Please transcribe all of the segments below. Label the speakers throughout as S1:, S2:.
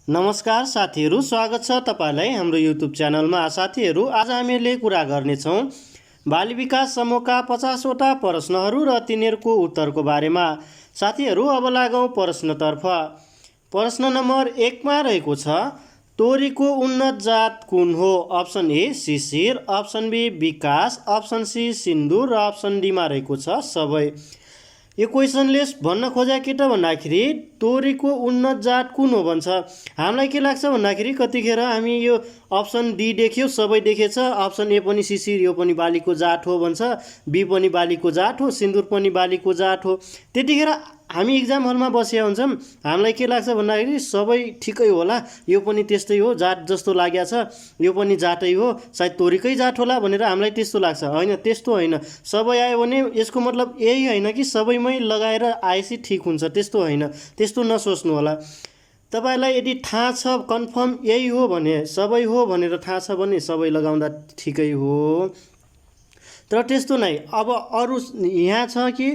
S1: नमस्कार साथीहरू, स्वागत छ तपाईलाई हाम्रो युट्युब च्यानलमा। साथीहरू, आज हामीले कुरा गर्नेछौँ बाल विकास समूहका 50 वटा प्रश्नहरू र तिनीहरूको उत्तरको बारेमा। साथीहरू, अब लागौँ प्रश्नतर्फ। प्रश्न नम्बर 1 मा रहेको छ, तोरीको उन्नत जात कुन हो? Option A Shishir, option B Vikas, option C Sindur र अप्सन डी मा रहेको छ सबै। यो क्वेसनले भन्न खोजे के त भन्दाखेरि तोरीको उन्नत जात कुन हो भन्छ। हामीलाई के लाग्छ भन्दाखेरि कतिखेर हामी यो अप्सन डी देख्यो, सबै देखेछ, अप्सन ए पनि शिशिर यो पनि बालीको जात हो भन्छ, बी पनि बालीको जात हो, सिन्दुर पनि बालीको जात हो। त्यतिखेर हामी इक्जाम हलमा बसेका हुन्छौँ, हामीलाई के लाग्छ भन्दाखेरि सबै ठिकै होला, यो पनि त्यस्तै हो, जात जस्तो लागेको छ, यो पनि जातै हो, सायद तोरीकै जात होला भनेर हामीलाई त्यस्तो लाग्छ। होइन, त्यस्तो होइन। सबै आयो भने यसको मतलब यही होइन कि सबैमै लगाएर आएपछि ठिक हुन्छ, त्यस्तो होइन। त्यस्तो नसोच्नु होला। तपाईलाई यदि थाहा छ कन्फर्म यही हो भने, सबै हो भनेर थाहा छ भने सबै लगाउँदा ठिकै हो। तर त्यस्तो नै। अब अरू यहाँ छ कि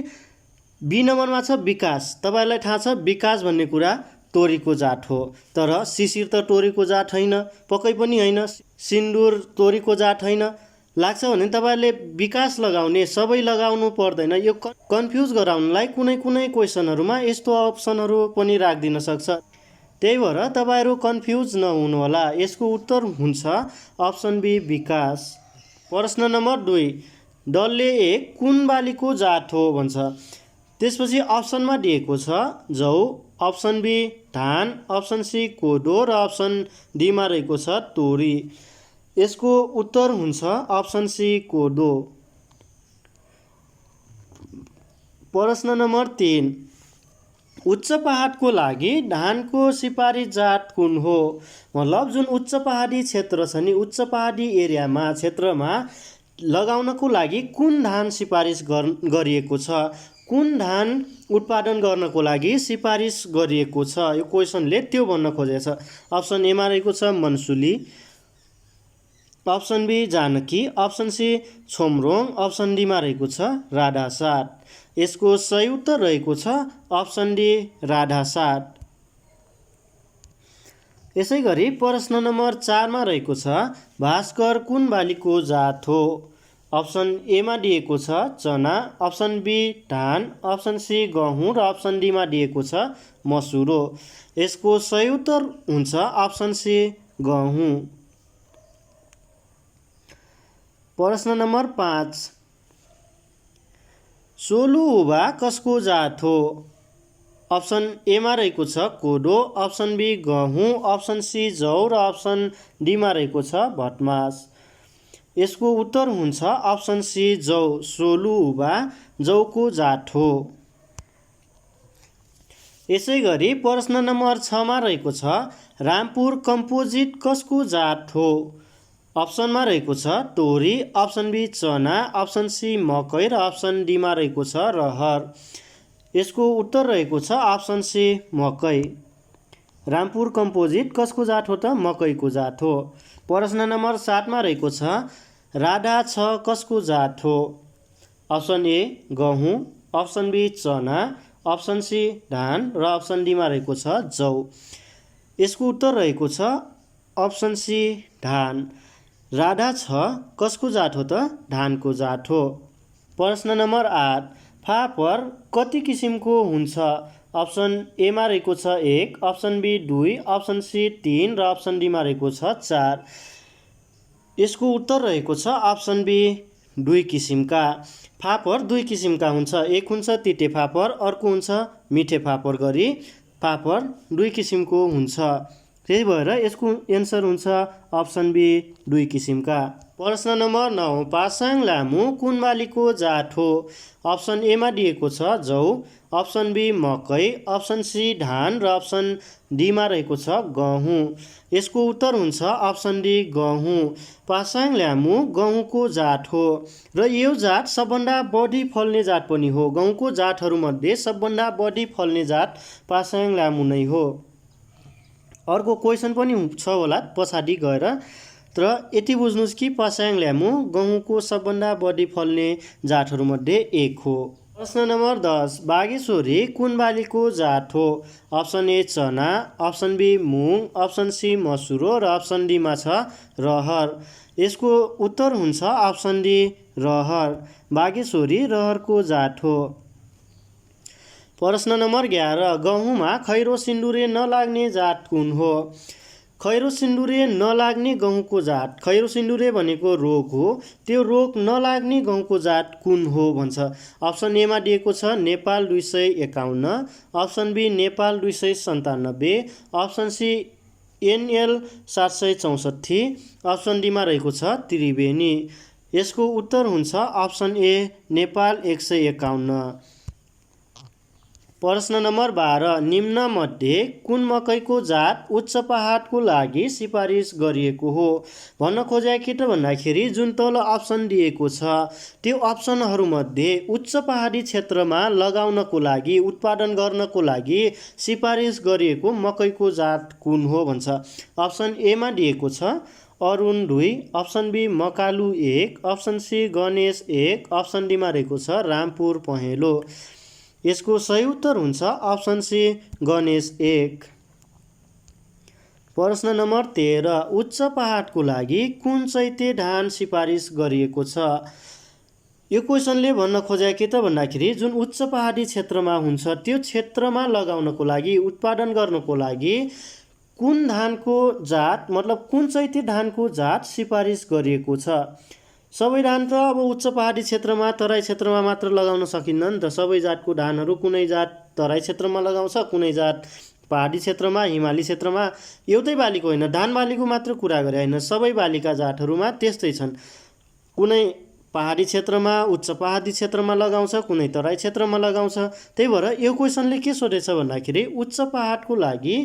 S1: बी नम्बरमा छ विकास। तपाईलाई थाहा छ विकास भन्ने कुरा तोरीको जात हो, तर शिशिर त तोरीको जात होइन, पक्कै पनि होइन। सिन्दुर तोरीको जात होइन। लाग्छ भने तपाईले विकास लगाउने, सबै लगाउनु पर्दैन। यो कन्फ्युज गराउनलाई कुनै कुनै क्वेसनहरूमा यस्तो अप्सनहरू पनि राखिदिन सक्छ। त्यही भएर तपाईहरु कन्फ्युज नहुनु होला। यसको उत्तर हुन्छ अप्सन बी विकास। प्रश्न नम्बर 2, डल्ले एक कुन बालीको जात हो भन्छ। त्यसपछि अप्सनमा दिएको छ जौ, अप्सन बी धान, अप्सन सी कोदो र अप्सन डी मा रहेको छ तोरी। यसको उत्तर हुन्छ अप्सन सी कोदो। प्रश्न नम्बर 3, उच्च पहाडको लागि धानको सिपारी जात कुन हो? मतलब जुन उच्च पहाडी क्षेत्र छ नि, उच्च पहाडी एरियामा क्षेत्रमा लगाउनको लागि कुन धान सिफारिस गरिएको छ? कुन धान उत्पादन गर्नको लागि सिफारिस गरिएको छ? यो क्वेसनले त्यो भन्न खोजेको छ। अप्सन ए मा रहेको छ Mansuli, option B Janaki, option C Chhomrong, option D मा रहेको छ राधासात। यसको सही उत्तर रहेको छ अप्सन डी राधासात। यसै गरी प्रश्न नम्बर 4 मा रहेको छ, भास्कर कुन बालीको जात हो? अप्सन ए मा दिएको छ चना, अप्सन बी धान, अप्सन सी गहुँ र अप्सन डी मा दिएको छ मसुरो। यसको सही उत्तर हुन्छ अप्सन सी गहुँ। प्रश्न नम्बर 5, सोलुउबा कसको जात हो? अप्सन ए मा रहेको छ कोदो, अप्सन बी गहुँ, अप्सन सी जौ र अप्सन डी मा रहेको छ भटमास। यसको उत्तर हुन्छ अप्सन सी जौ। सोलुउबा जौको जात हो। यसै गरी प्रश्न नम्बर 6 मा रहेको छ, रामपुर कम्पोजिट कसको जात हो? अप्सनमा रहेको छ तोरी, अप्सन बी चना, अप्सन सी मकै र अप्सन डी मा रहेको छ रहर। यसको उत्तर रहेको छ अप्सन सी मकै। रामपुर कम्पोजिट कसको जात हो त? मकैको जात हो। प्रश्न नम्बर 7 मा रहेको छ, राधा छ कसको जात हो? अप्सन ए गहुँ, अप्सन बी चना, अप्सन सी धान र अप्सन डी मा रहेको छ जौ। यसको उत्तर रहेको छ अप्सन सी धान। राधा छ कसको जात हो त? धानको जात हो। प्रश्न नम्बर 8, फापर कति किसिमको हुन्छ? अप्सन ए मा रहेको छ 1, अप्सन बी 2, अप्सन सी 3 र अप्सन डी मा रहेको छ 4। यसको उत्तर रहेको छ अप्सन बी 2 किसिमका। फापर 2 किसिमका हुन्छ। एक हुन्छ तिते फापर, अर्को हुन्छ मिठे फापर गरी फापर 2 किसिमको हुन्छ। त्यही भएर यसको एन्सर हुन्छ अप्सन बी 2 किसिमका। प्रश्न नम्बर 9, पासाङ लामु कुन बालीको जात हो? अप्सन ए मा दिएको छ जौ, अप्सन बी मकै, अप्सन सी धान र अप्सन डी मा रहेको छ गहुँ। यसको उत्तर हुन्छ अप्सन डी गहुँ। पासाङ लामु गहुँको जात हो र यो जात सबभन्दा बढी फल्ने जात पनि हो। गहुँको जातहरूमध्ये सबभन्दा बढी फल्ने जात पासाङ लामु नै हो। अर्को क्वेसन पनि छ होला पछाडि गएर, तर यति बुझ्नुहोस् कि पासाङ लामु गहुँको सबभन्दा बढी फल्ने जातहरूमध्ये एक हो। प्रश्न नम्बर 10 बागेश्वरी कुन बालीको जात हो? अप्सन ए चना, अप्सन बी मुङ, अप्सन सी मसुरो र अप्सन डीमा छ रहर। यसको उत्तर हुन्छ अप्सन डी रहर। बागेश्वरी रहरको जात हो। प्रश्न नम्बर 11 गहुँमा खैरो सिन्दुरे नलाग्ने जात कुन हो? खैरो सिन्दुरे नलाग्ने गहुँको जात, खैरो सिन्दुरे भनेको रोग हो, त्यो रोग नलाग्ने गहुँको जात कुन हो भन्छ। अप्सन एमा दिएको छ Nepal 251, option B Nepal 297, option C NL 764, option डीमा रहेको छ त्रिवेणी। यसको उत्तर हुन्छ अप्सन ए नेपाल 151। प्रश्न नम्बर 12 निम्नमध्ये कुन मकैको जात उच्च पहाडको लागि सिफारिस गरिएको हो? भन्न खोजेको के त भन्दाखेरि जुन तल अप्सन दिएको छ त्यो अप्सनहरूमध्ये उच्च पहाडी क्षेत्रमा लगाउनको लागि, उत्पादन गर्नको लागि सिफारिस गरिएको मकैको जात कुन हो भन्छ। अप्सन एमा दिएको छ Arun 2, option B Makalu 1, option C Ganesh 1, option डीमा रहेको छ रामपुर पहेँलो। यसको सही उत्तर हुन्छ अप्सन सी गणेश 1। प्रश्न नम्बर 13 उच्च पहाडको लागि कुन चैते धान सिफारिस गरिएको छ? यो क्वेसनले भन्न खोजेको के त भन्दाखेरि जुन उच्च पहाडी क्षेत्रमा हुन्छ त्यो क्षेत्रमा लगाउनको लागि, उत्पादन गर्नको लागि कुन धानको जात मतलब कुन चैते धानको जात सिफारिस गरिएको छ। सबै धान त अब उच्च पहाडी क्षेत्रमा, तराई क्षेत्रमा मात्र लगाउन सकिन्न नि त। सबै जातको धानहरू कुनै जात तराई क्षेत्रमा लगाउँछ, कुनै जात पहाडी क्षेत्रमा, हिमाली क्षेत्रमा। एउटै बालीको होइन, धान बालीको मात्र कुरा गरे होइन, सबै बालीका जातहरूमा त्यस्तै छन्। कुनै पहाडी क्षेत्रमा, उच्च पहाडी क्षेत्रमा लगाउँछ, कुनै तराई क्षेत्रमा लगाउँछ। त्यही भएर यो क्वेसनले के सोधेछ भन्दाखेरि उच्च पहाडको लागि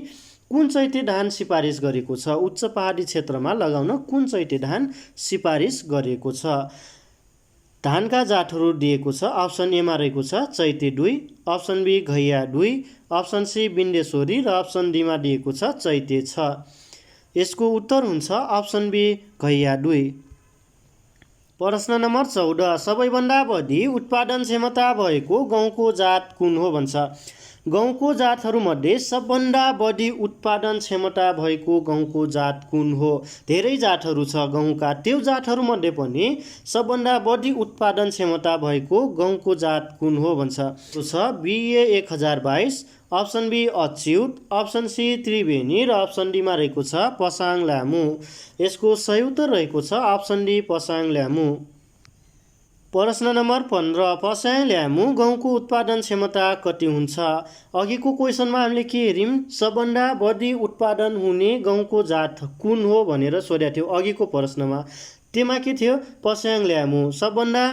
S1: कुन चैते धान सिफारिस गरेको छ, उच्च पहाडी क्षेत्रमा लगाउन कुन चैते धान सिफारिस गरेको छ। धानका जातहरू दिएको छ अप्सन एमा रहेको छ Chaite 2, option B Ghaiya 2, option C Bindeshwari र अप्सन डीमा दिएको छ चैते 6। यसको उत्तर हुन्छ अप्सन बी घैया 2। प्रश्न नम्बर 14 सबैभन्दा बढी उत्पादन क्षमता भएको गहुँको जात कुन हो भन्छ। गहुँको जातहरूमध्ये सबभन्दा बढी उत्पादन क्षमता भएको गहुँको जात कुन हो? धेरै जातहरू छ गहुँका, त्यो जातहरूमध्ये पनि सबभन्दा बढी उत्पादन क्षमता भएको गहुँको जात कुन हो भन्छ। त्यो छ BA 1022, option B Achyut, option C Triveni र अप्सन डीमा रहेको छ पसाङ ल्यामु। यसको सही उत्तर रहेको छ अप्सन डी पसाङ ल्यामु। प्रश्न नम्बर 15 पसाङ ल्यामु गहुँको उत्पादन क्षमता कति हुन्छ? अघिको क्वेसनमा हामीले के हेर्यौँ, सबभन्दा बढी उत्पादन हुने गहुँको जात कुन हो भनेर सोधेको थियो अघिको प्रश्नमा। त्यसमा के थियो पसाङ ल्यामु, सबभन्दा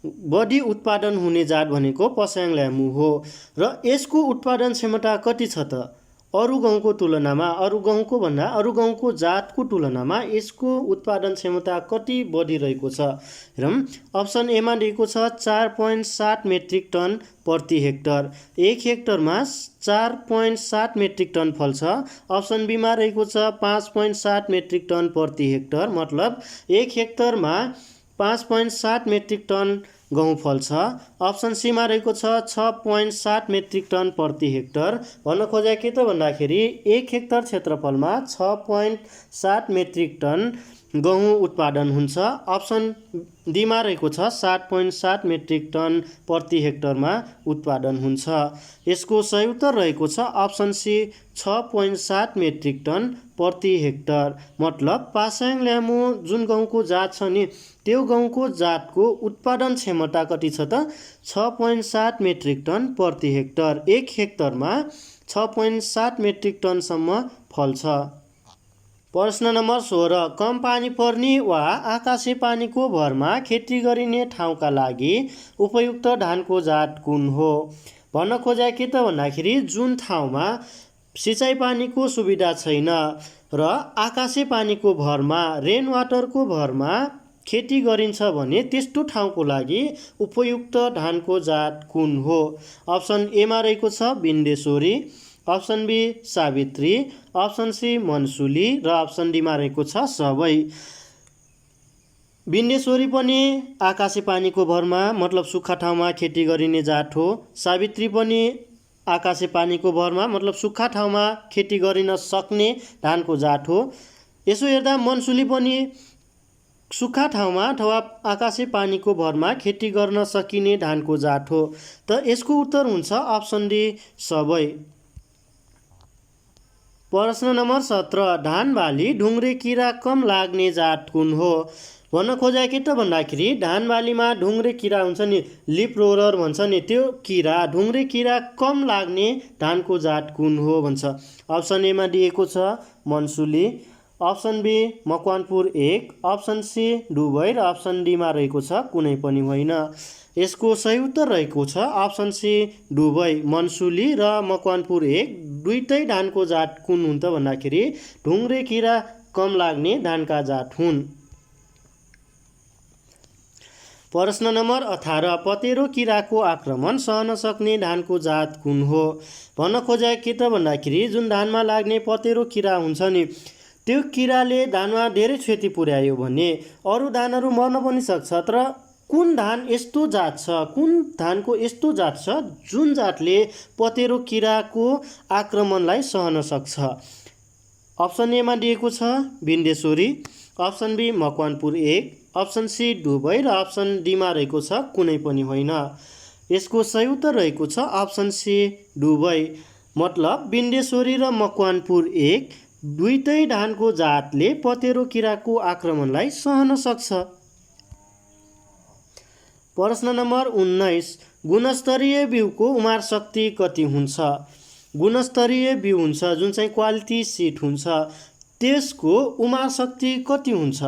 S1: बढी उत्पादन हुने जात भनेको पसाङ ल्यामु हो। र यसको उत्पादन क्षमता कति छ त? अरू गहुँको तुलनामा, अरू गहुँको भन्दा अरू गहुँको जातको तुलनामा यसको उत्पादन क्षमता कति बढी रहेको छ? हेरौँ, अप्सन एमा दिएको छ 4.7 मेट्रिक टन प्रति हेक्टर। 1 हेक्टरमा 4.7 मेट्रिक टन फल्छ। अप्सन बीमा रहेको छ 5.7 मेट्रिक टन प्रति हेक्टर, मतलब 1 हेक्टरमा 5.7 मेट्रिक टन गहुँ फल्छ। अप्सन सीमा रहेको छ 6.7 मेट्रिक टन प्रति हेक्टर। भन्न खोजेको के त भन्दाखेरि 1 हेक्टर क्षेत्रफलमा 6.7 मेट्रिक टन गहुँ उत्पादन हुन्छ। अप्सन डीमा रहेको छ 7.7 मेट्रिक टन प्रति हेक्टरमा उत्पादन हुन्छ। यसको सही उत्तर रहेको छ अप्सन सी 6.7 मेट्रिक टन प्रति हेक्टर। मतलब पसाङ ल्यामु जुन गहुँको जात छ नि त्यो गहुँको जातको उत्पादन क्षमता कति छ त? 6.7 मेट्रिक टन प्रति हेक्टर। 1 हेक्टरमा 6.7 मेट्रिक टनसम्म फल्छ। प्रश्न नम्बर 16 कम पानी पर्ने वा आकाशे पानीको भरमा खेती गरिने ठाउँका लागि उपयुक्त धानको जात कुन हो? भन्न खोजेको के त भन्दाखेरि जुन ठाउँमा सिँचाइ पानीको सुविधा छैन र आकाशे पानीको भरमा, रेन वाटरको भरमा खेती गरिन्छ भने त्यस्तो ठाउँको लागि उपयुक्त धानको जात कुन हो? अप्सन एमा रहेको छ Bindeshwari, option B Savitri, option C Mansuli र अप्सन डीमा रहेको छ सबै। बिन्देश्वरी पनि आकाशे पानीको भरमा मतलब सुक्खा ठाउँमा खेती गरिने जात हो। सावित्री पनि आकाशे पानीको भरमा मतलब सुक्खा ठाउँमा खेती गरिन सक्ने धानको जात हो। यसो हेर्दा मनसुली पनि सुक्खा ठाउँमा अथवा आकाशे पानीको भरमा खेती गर्न सकिने धानको जात हो। त यसको उत्तर हुन्छ अप्सन डी सबै। प्रश्न नम्बर 17 धान बाली ढुङ्ग्रे किरा कम लाग्ने जात कुन हो? भन्न खोजेको के त भन्दाखेरि धान बालीमा ढुङ्ग्रे किरा हुन्छ नि, लिप रोलर भन्छ नि, त्यो किरा ढुङ्ग्रे किरा कम लाग्ने धानको जात कुन हो भन्छ। अप्सन एमा दिएको छ Mansuli, option B Makwanpur 1, option C डुबै र अप्सन डीमा रहेको छ कुनै पनि होइन। यसको सही उत्तर रहेको छ अप्सन सी डुबै। मनसुली र मकवानपुर 1 दुईटै धानको जात कुन हुन् त भन्दाखेरि ढुङ्ग्रे किरा कम लाग्ने धानका जात हुन्। प्रश्न नम्बर 18 पतेरो किराको आक्रमण सहन सक्ने धानको जात कुन हो? भन्न खोजेको के त भन्दाखेरि जुन धानमा लाग्ने पतेरो किरा हुन्छ नि, त्यो किराले धानमा धेरै क्षति पुर्यायो भने अरू धानहरू मर्न पनि सक्छ। तर कुन धान यस्तो जात छ, कुन धानको यस्तो जात छ जुन जातले पतेरो किराको आक्रमणलाई सहन सक्छ? अप्सन एमा दिएको छ Bindeshwari, option B Makwanpur 1, option C डुबै र अप्सन डीमा रहेको छ कुनै पनि होइन। यसको सही उत्तर रहेको छ अप्सन सी डुबै। मतलब बिन्देश्वरी र मकवानपुर 1 दुईटै धानको जातले पतेरो किराको आक्रमणलाई सहन सक्छ। प्रश्न नम्बर 19 गुणस्तरीय बिउको उमार शक्ति कति हुन्छ? गुणस्तरीय बिउ हुन्छ जुन चाहिँ क्वालिटी सिड हुन्छ, त्यसको उमार शक्ति कति हुन्छ?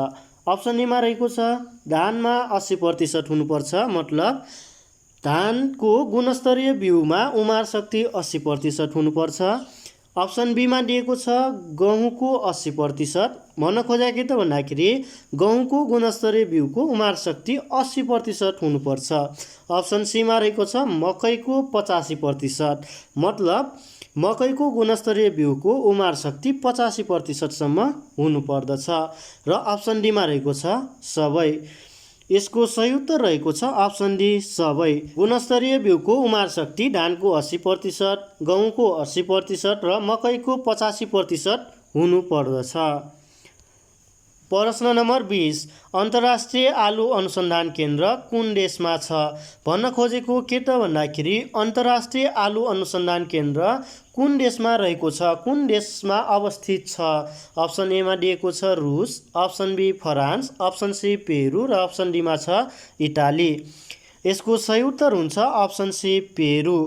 S1: अप्सन एमा रहेको छ धानमा 80% हुनुपर्छ। मतलब धानको गुणस्तरीय बिउमा उमार शक्ति 80% हुनुपर्छ। अप्सन बीमा दिएको छ गहुँको 80%। भन्न खोजेको के त भन्दाखेरि गहुँको गुणस्तरीय बिउको उमार शक्ति 80% हुनुपर्छ। अप्सन सीमा रहेको छ मकैको 85%। मतलब मकैको गुणस्तरीय बिउको उमार शक्ति 85% सम्म हुनुपर्दछ। र अप्सन डीमा रहेको छ सबै। यसको सही उत्तर रहेको छ अप्सन डी सबै। गुणस्तरीय बिउको उमार शक्ति धानको 80%, गहुँको 80% र मकैको 85% हुनुपर्दछ। प्रश्न नम्बर 20 अन्तर्राष्ट्रिय आलु अनुसन्धान केन्द्र कुन देशमा छ? भन्न खोजेको के त भन्दाखेरि अन्तर्राष्ट्रिय आलु अनुसन्धान केन्द्र कुन देशमा रहेको छ, कुन देशमा अवस्थित छ? अप्सन एमा दिएको छ रुस, option B France, option C Peru र अप्सन डीमा छ इटाली। यसको सही उत्तर हुन्छ अप्सन सी पेरु।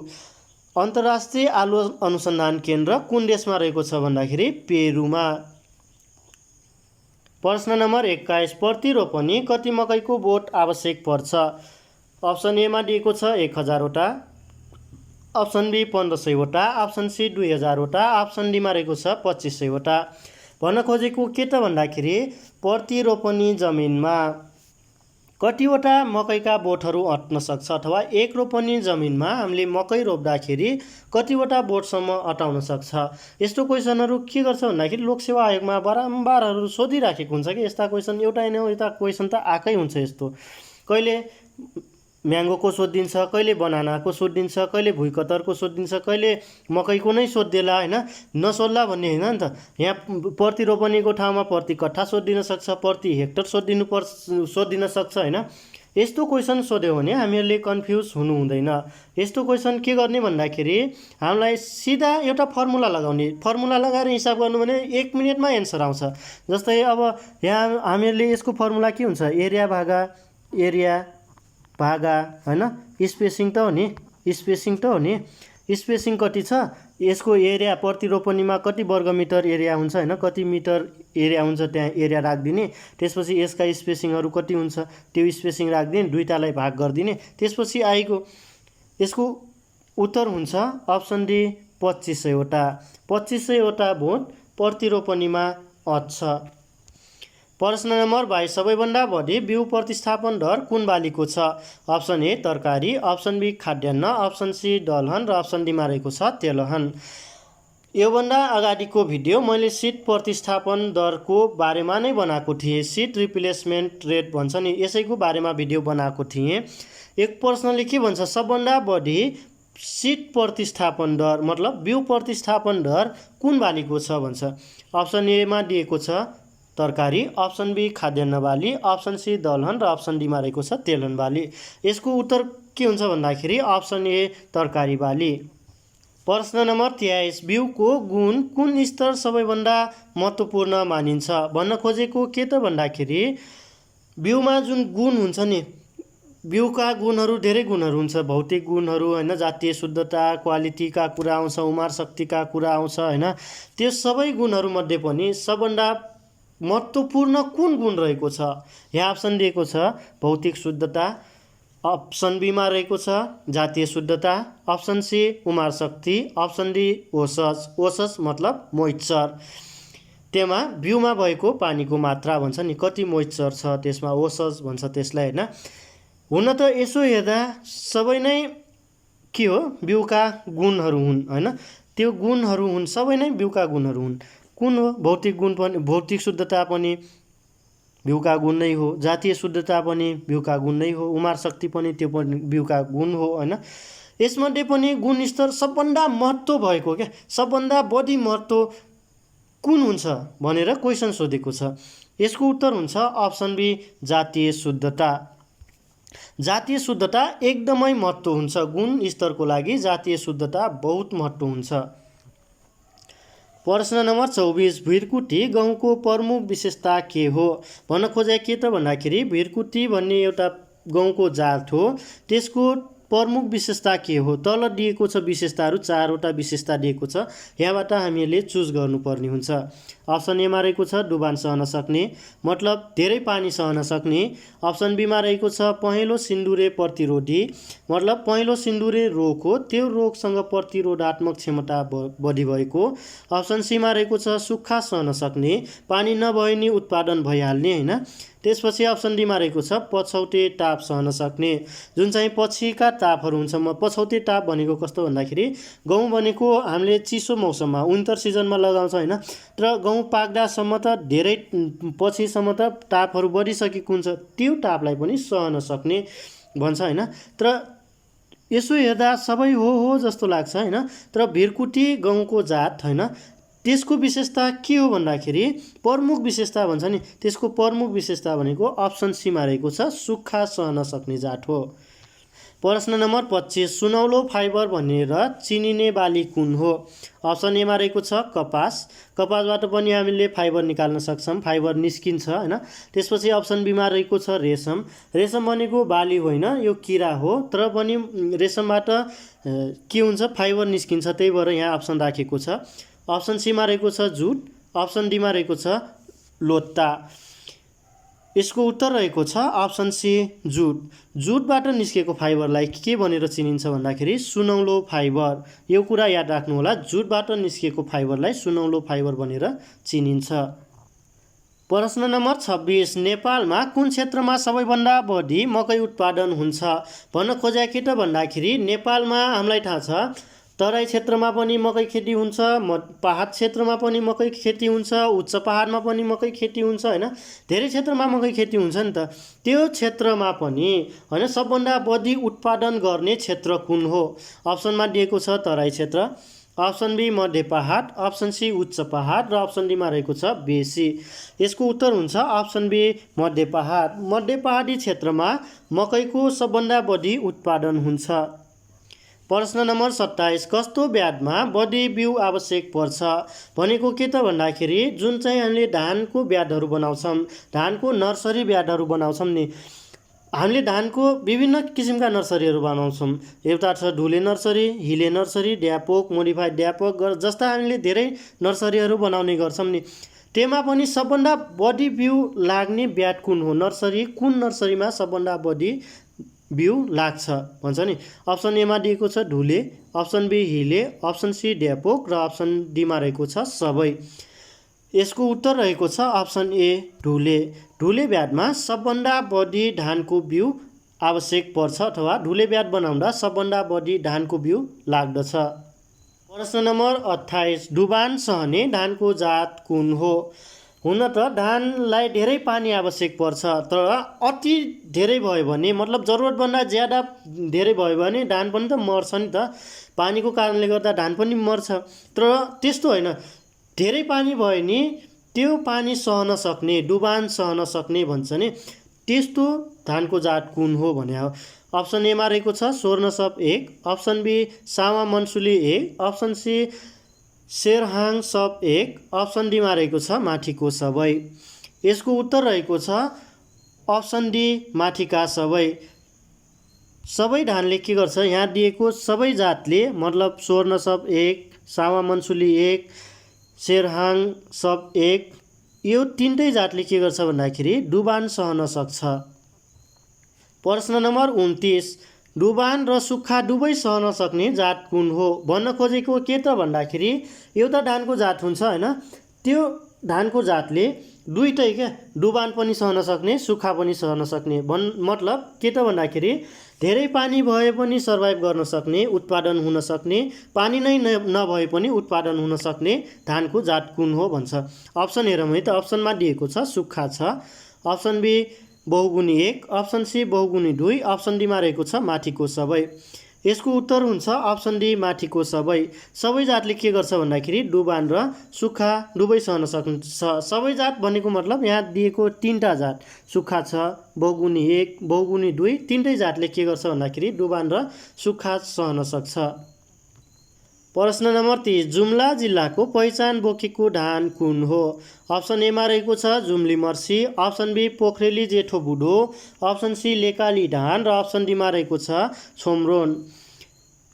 S1: अन्तर्राष्ट्रिय आलु अनुसन्धान केन्द्र कुन देशमा रहेको छ भन्दाखेरि पेरुमा। प्रश्न नम्बर 21 प्रतिरोपनी कति मकैको बोट आवश्यक पर्छ? अप्सन एमा दिएको छ 1000 वटा, अप्सन बी 1500 वटा, अप्सन सी 2000 वटा, अप्सन डीमा रहेको छ 2500 वटा। भन्न खोजेको के त भन्दाखेरि प्रतिरोपनी जमिनमा कतिवटा मकैका बोटहरू अट्न सक्छ अथवा एक रोपनी जमिनमा हामीले मकै रोप्दाखेरि कतिवटा बोटसम्म अटाउन सक्छ। यस्तो क्वेसनहरू के गर्छ भन्दाखेरि लोकसेवा आयोगमा बारम्बारहरू सोधिराखेको हुन्छ कि यस्ता क्वेसन एउटा होइन एउटा क्वेसन त आएकै हुन्छ। यस्तो कहिले म्याङ्गोको सोधिदिन्छ, कहिले बनानाको सोधिदिन्छ, कहिले भुइँकतरको सोधिदिन्छ, कहिले मकैको नै सोधिदेला होइन, नसोध्ला भन्ने होइन नि त। यहाँ प्रतिरोपनीको ठाउँमा प्रति कट्ठा सोधिदिन सक्छ, प्रति हेक्टर सोधिदिन सक्छ होइन। यस्तो क्वेसन सोध्यो भने हामीहरूले कन्फ्युज हुनु हुँदैन। यस्तो क्वेसन के गर्ने भन्दाखेरि हामीलाई सिधा एउटा फर्मुला लगाउने, फर्मुला लगाएर हिसाब गर्नु भने 1 मिनटमा एन्सर आउँछ। जस्तै अब यहाँ हामीहरूले यसको फर्मुला के हुन्छ, एरिया भागा होइन स्पेसिङ त हो नि, स्पेसिङ त हो नि, स्पेसिङ कति छ, यसको एरिया प्रतिरोपनीमा कति वर्गमिटर एरिया हुन्छ होइन, कति मिटर एरिया हुन्छ त्यहाँ एरिया राखिदिने। त्यसपछि यसका स्पेसिङहरू कति हुन्छ त्यो स्पेसिङ राखिदिने, दुईटालाई भाग गरिदिने। त्यसपछि आएको यसको उत्तर हुन्छ अप्सन डी 2500 वटा। 2500 वटा बोट प्रतिरोपनीमा अट्छ। प्रश्न नम्बर 22 सबैभन्दा बढी बिउ प्रतिस्थापन दर कुन बालीको छ? अप्सन ए तरकारी, अप्सन बी खाद्यान्न, अप्सन सी दलहन र अप्सन डीमा रहेको छ तेलहन। योभन्दा अगाडिको भिडियो मैले सिट प्रतिस्थापन दरको बारेमा नै बनाएको थिएँ। सिट रिप्लेसमेन्ट रेट भन्छ नि, यसैको बारेमा भिडियो बनाएको थिएँ। एक प्रश्नले के भन्छ, सबभन्दा बढी सिट प्रतिस्थापन दर मतलब बिउ प्रतिस्थापन दर कुन बालीको छ भन्छ। अप्सन ए मा दिएको छ तरकारी, अप्सन बी खाद्यान्न बाली, अप्सन सी दलहन र अप्सन डी मा रहेको छ तेलहन बाली। यसको उत्तर के हुन्छ भन्दाखेरि अप्सन ए तरकारी बाली। प्रश्न नम्बर 23, बिउको गुण कुन स्तर सबैभन्दा महत्त्वपूर्ण मानिन्छ भन्न खोजेको के त भन्दाखेरि बिउमा जुन गुण हुन्छ नि, बिउका गुणहरू धेरै गुणहरू हुन्छ, भौतिक गुणहरू हैन, जातीय शुद्धता, क्वालिटीका कुरा आउँछ, उमार शक्तिका कुरा आउँछ हैन। त्यो सबै गुणहरू मध्ये पनि सबभन्दा महत्त्वपूर्ण कुन गुण रहेको छ? यहाँ अप्सन दिएको छ भौतिक शुद्धता, अप्सन बी मा रहेको छ जातीय शुद्धता, अप्सन सी उमार शक्ति, अप्सन डी ओसस। ओसस मतलब मोइस्चर, त्यसमा बिउमा भएको पानीको मात्रा भन्छ नि, कति मोइस्चर छ त्यसमा, ओसस भन्छ त्यसलाई हैन। हुन त यसो हेर्दा सबै नै के हो, बिउका गुणहरू हुन् हैन। त्यो गुणहरू हुन्, सबै नै बिउका गुणहरू हुन्। कुन हो? भौतिक गुण पनि, भौतिक शुद्धता पनि बिउका गुण नै हो, जातीय शुद्धता पनि बिउका गुण नै हो, उमार शक्ति पनि त्यो पनि बिउका गुण हो हैन। यसमध्ये पनि गुणस्तर सबभन्दा महत्त्व भएको क्या, सबभन्दा बढी महत्त्व कुन हुन्छ भनेर क्वेसन सोधेको छ। यसको उत्तर हुन्छ अप्सन बी जातीय शुद्धता। जातीय शुद्धता एकदमै महत्त्व हुन्छ, गुण स्तरको लागि जातीय शुद्धता बहुत महत्त्व हुन्छ। प्रश्न नम्बर 24, भिरकुटी गहुँको प्रमुख विशेषता के हो भन्न खोजे के त भन्दाखेरि भिरकुटी भन्ने एउटा गहुँको जात हो, त्यसको प्रमुख विशेषता के हो? तल दिएको छ विशेषताहरू, 4वटा विशेषता दिएको छ, यहाँबाट हामीले चुज गर्नुपर्ने हुन्छ। अप्सन ए मा रहेको छ डुबान सहन सक्ने मतलब धेरै पानी सहन सक्ने, अप्सन बी मा रहेको छ पहेँलो सिन्दुरे प्रतिरोधी मतलब पहेँलो सिन्दुरे रोग हो, त्यो रोगसँग प्रतिरोधात्मक क्षमता बढी भएको, अप्सन सी मा रहेको छ सुक्खा सहन सक्ने, पानी नभए नि उत्पादन भइहाल्ने हैन। त्यसपछि अप्सन डी मा रहेको छ पछौटे ताप सहन सक्ने, जुन चाहिँ पछिका तापहरू हुन्छ। पछौटे ताप भनेको कस्तो भन्दाखेरि गहुँ भनेको हामीले चिसो मौसममा विन्टर सिजनमा लगाउँछ हैन, तर गहुँ पाक्दासम्म त धेरै पछिसम्म त तापहरू बढिसकेको हुन्छ, त्यो तापलाई पनि सहन सक्ने भन्छ हैन। तर यसो हेर्दा सबै हो जस्तो लाग्छ हैन, तर भिरकुटी गहुँको जात हैन, त्यसको विशेषता के हो भन्दाखेरि प्रमुख विशेषता भन्छ नि, त्यसको प्रमुख विशेषता भनेको अप्सन सी मा रहेको छ सुक्खा सहन सक्ने जात हो। प्रश्न नम्बर 25, सुनौलो फाइबर भनेर चिनिने बाली कुन हो? अप्सन ए मा रहेको छ कपास, कपासबाट पनि हामीले फाइबर निकाल्न सक्छौँ, फाइबर निस्किन्छ हैन। त्यसपछि अप्सन बी मा रहेको छ रेशम, रेशम भनेको बाली होइन, यो किरा हो, तर पनि रेशमबाट के हुन्छ फाइबर निस्किन्छ, त्यही भएर यहाँ अप्सन राखेको छ। अप्सन सी मा रहेको छ जुट, अप्सन डी मा रहेको छ लोत्ता। यसको उत्तर रहेको छ अप्सन सी जुट। जुटबाट निस्केको फाइबरलाई के भनेर चिनिन्छ भन्दाखेरि सुनौलो फाइबर। यो कुरा याद राख्नु होला, जुटबाट निस्केको फाइबरलाई सुनौलो फाइबर भनेर चिनिन्छ। प्रश्न नम्बर 26, नेपालमा कुन क्षेत्रमा सबैभन्दा बढी मकै उत्पादन हुन्छ भन्न खोजे के त भन्दाखेरि नेपालमा हामीलाई थाहा छ तराई क्षेत्रमा पनि मकै खेती हुन्छ, पहाड क्षेत्रमा पनि मकै खेती हुन्छ, उच्च पहाडमा पनि मकै खेती हुन्छ हैन, धेरै क्षेत्रमा मकै खेती हुन्छ नि त। त्यो क्षेत्रमा पनि हैन सबभन्दा बढी उत्पादन गर्ने क्षेत्र कुन हो? अप्सनमा दिएको छ तराई क्षेत्र, अप्सन बी मध्य पहाड, अप्सन सी उच्च पहाड र अप्सन डी मा रहेको छ बेसी। यसको उत्तर हुन्छ अप्सन बी मध्य पहाड। मध्य पहाडी क्षेत्रमा मकैको सबभन्दा बढी उत्पादन हुन्छ। प्रश्न नम्बर 27, कस्तो ब्याडमा बढी बिउ आवश्यक पर्छ भनेको के त भन्दाखेरि जुन चाहिँ हामीले धानको ब्याडहरू बनाउँछौँ, धानको नर्सरी ब्याडहरू बनाउँछौँ नि, हामीले धानको विभिन्न किसिमका नर्सरीहरू बनाउँछौँ। एउटा छ ढुले नर्सरी, हिले नर्सरी, ड्यापोक, मोडिफाइड ड्यापोक जस्ता हामीले धेरै नर्सरीहरू बनाउने गर्छौँ नि, त्यसमा पनि सबभन्दा बढी बिउ लाग्ने ब्याड कुन हो? नर्सरी कुन नर्सरीमा सबभन्दा बढी बिउ लाग्छ भन्छ नि। अप्सन ए मा दिएको छ ढुले, अप्सन बी हिले, अप्सन सी ड्यापोक र अप्सन डी मा रहेको छ सबै। यसको उत्तर रहेको छ अप्सन ए ढुले। ढुले ब्याडमा सबभन्दा बढी धानको बिउ आवश्यक पर्छ अथवा ढुले ब्याड बनाउँदा सबभन्दा बढी धानको बिउ लाग्दछ। प्रश्न नम्बर 28, डुबान सहने धानको जात कुन हो? हुन त धानलाई धेरै पानी आवश्यक पर्छ, तर अति धेरै भयो भने मतलब जरुरतभन्दा ज्यादा धेरै भयो भने धान पनि त मर्छ नि त। पानीको कारणले गर्दा धान पनि मर्छ। तर त्यस्तो होइन, धेरै पानी भयो नि त्यो पानी सहन सक्ने, डुबान सहन सक्ने भन्छ नि, त्यस्तो धानको जात कुन हो भने हो। अप्सन एमा रहेको छ स्वर्ण सब 1, अप्सन बी सावा मनसुली 1, अप्सन सी शेरहाङ सब 1, अप्सन डीमा रहेको छ माथिको सबै। यसको उत्तर रहेको छ अप्सन डी माथिका सबै। सबै धानले के गर्छ, यहाँ दिएको सबै जातले मतलब स्वर्ण सब 1, सावा मनसुली 1, शेरहाङ सब 1, यो तीनटै जातले के गर्छ भन्दाखेरि डुबान सहन सक्छ। प्रश्न नम्बर 29, डुबान र सुक्खा दुवै सहन सक्ने जात कुन हो? भन्न खोजेको के त भन्दाखेरि एउटा धानको जात हुन्छ हैन, त्यो धानको जातले दुईटै क्या डुबान पनि सहन सक्ने, सुक्खा पनि सहन सक्ने। मतलब के त भन्दाखेरि धेरै पानी भए पनि सर्भाइभ गर्न सक्ने, उत्पादन हुन सक्ने, पानी नै नभए पनि उत्पादन हुन सक्ने धानको जात कुन हो भन्छ। अप्सन हेरौँ है त, अप्सनमा दिएको छ सुक्खा छ, option B Bahuguni 1, option C Bahuguni 2, option डीमा रहेको छ माथिको सबै। यसको उत्तर हुन्छ अप्सन डी माथिको सबै। सबै जातले के गर्छ भन्दाखेरि डुबान र सुक्खा दुवै सहन सक्छ। सबै जात भनेको मतलब यहाँ दिएको तीनटा जात सुक्खा छ, बहुगुणी 1, बहुगुणी 2, तीनटै जातले के गर्छ भन्दाखेरि डुबान र सुक्खा सहन सक्छ। प्रश्न नम्बर 30, जुम्ला जिल्लाको पहिचान बोकेको धान कुन हो? अप्सन एमा रहेको छ जुम्ली मर्सी, अप्सन बी पोखरेली जेठो बुढो, अप्सन सी लेकाली धान र अप्सन डीमा रहेको छ छोमरोन।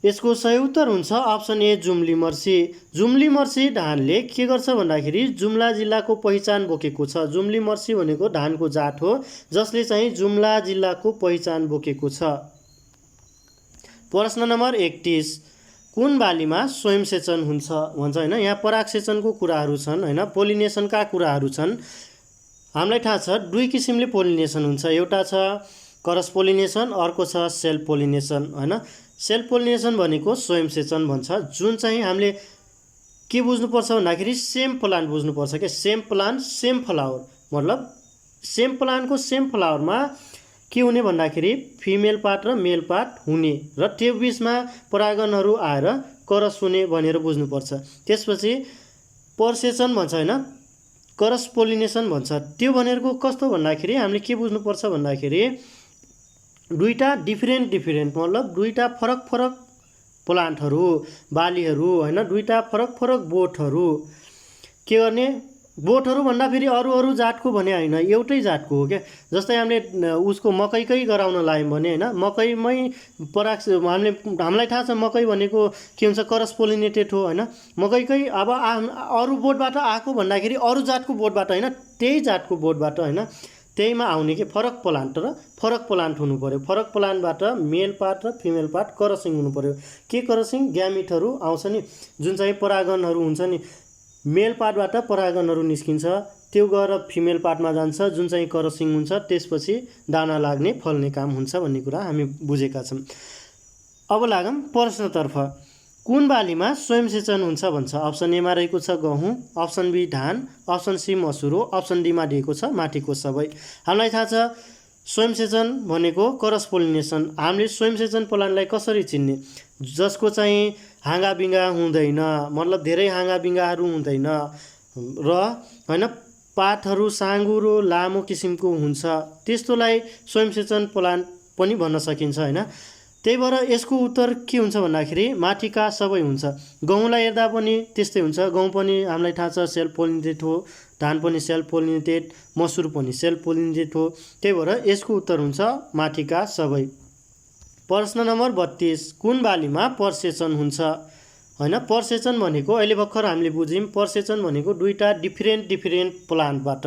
S1: यसको सही उत्तर हुन्छ option A Jumli mercy. Jumli mercy धानले के गर्छ भन्दाखेरि जुम्ला जिल्लाको पहिचान बोकेको छ। जुम्ली मर्सी भनेको धानको जात हो जसले चाहिँ जुम्ला जिल्लाको पहिचान बोकेको छ। प्रश्न नम्बर 31, कुन बालीमा स्वयंसेचन हुन्छ भन्छ हैन, यहाँ पराग सेचनको कुराहरू छन् हैन, पोलिनेसनका कुराहरू छन्। हामीलाई थाहा छ दुई किसिमले पोलिनेसन हुन्छ, एउटा छ क्रस पोलिनेसन, अर्को छ सेल्फ पोलिनेसन हैन। सेल्फ पोलिनेसन भनेको स्वयंसेचन भन्छ, जुन चाहिँ हामीले के बुझ्नुपर्छ भन्दाखेरि सेम प्लान्ट बुझ्नुपर्छ के, सेम प्लान्ट सेम फ्लावर, मतलब सेम प्लान्टको सेम फ्लावरमा के हुने भन्दाखेरि फिमेल पार्ट र मेल पार्ट हुने र त्यो बिचमा परागणहरू आएर क्रस हुने भनेर बुझ्नुपर्छ। त्यसपछि परसेचन भन्छ हैन, क्रस पोलिनेसन भन्छ। त्यो भनेको कस्तो भन्दाखेरि हामीले के बुझ्नुपर्छ भन्दाखेरि दुईटा डिफरेन्ट मतलब दुईटा फरक फरक प्लान्टहरू, बालीहरू हैन, दुईटा फरक फरक बोटहरू के गर्ने, बोटहरू भन्दा फेरि अरू जातको भने होइन, एउटै जातको हो क्या। जस्तै हामीले उसको मकैकै गराउन लायौँ भने हैन, मकैमै हामीलाई थाहा छ मकै भनेको के हुन्छ, क्रस पोलिनेटेड हो हैन। मकैकै अब अरू बोटबाट आएको भन्दाखेरि अरू जातको बोटबाट होइन, त्यही जातको बोटबाट हैन, त्यहीमा आउने के फरक प्लान्ट र फरक प्लान्ट हुनु पर्यो। फरक प्लान्टबाट मेल पार्ट र फिमेल पार्ट क्रसिङ हुनु पर्यो। के क्रसिङ, ग्यामिटहरू आउँछ नि, जुन चाहिँ परागणहरू हुन्छ नि, मेल पार्टबाट परागणहरू निस्किन्छ, त्यो गएर फिमेल पार्टमा जान्छ जुन चाहिँ क्रसिङ हुन्छ, त्यसपछि दाना लाग्ने फल्ने काम हुन्छ भन्ने कुरा हामी बुझेका छौँ। अब लागौँ प्रश्नतर्फ, कुन बालीमा स्वयंसेचन हुन्छ भन्छ। अप्सन एमा रहेको छ गहुँ, अप्सन बी धान, अप्सन सी मसुरो, अप्सन डीमा दिएको छ माथिको सबै। हामीलाई थाहा छ स्वयंसेचन भनेको क्रस पोलिनेसन। हामीले स्वयंसेचन प्लान्टलाई कसरी चिन्ने, जसको चाहिँ हाँगाबिङ्गा हुँदैन, मतलब धेरै हाँगाबिङ्गाहरू हुँदैन र हैन, पातहरू साँगुरो लामो किसिमको हुन्छ, त्यस्तोलाई स्वयंसेचन प्लान्ट पनि भन्न सकिन्छ हैन। त्यही भएर यसको उत्तर के हुन्छ भन्दाखेरि माथिका सबै हुन्छ। गहुँलाई हेर्दा पनि त्यस्तै हुन्छ, गहुँ पनि हामीलाई थाहा छ सेल्फ पोलिनेटेड हो, धान पनि सेल्फ पोलिनेटेड, मसुर पनि सेल्फ पोलिनेटेड हो। त्यही भएर यसको उत्तर हुन्छ माथिका सबै। प्रश्न नम्बर 32, कुन बालीमा परसेचन हुन्छ हैन। परसेचन भनेको अहिले भर्खर हामीले बुझ्यौँ, परसेचन भनेको दुईटा डिफरेन्ट प्लान्टबाट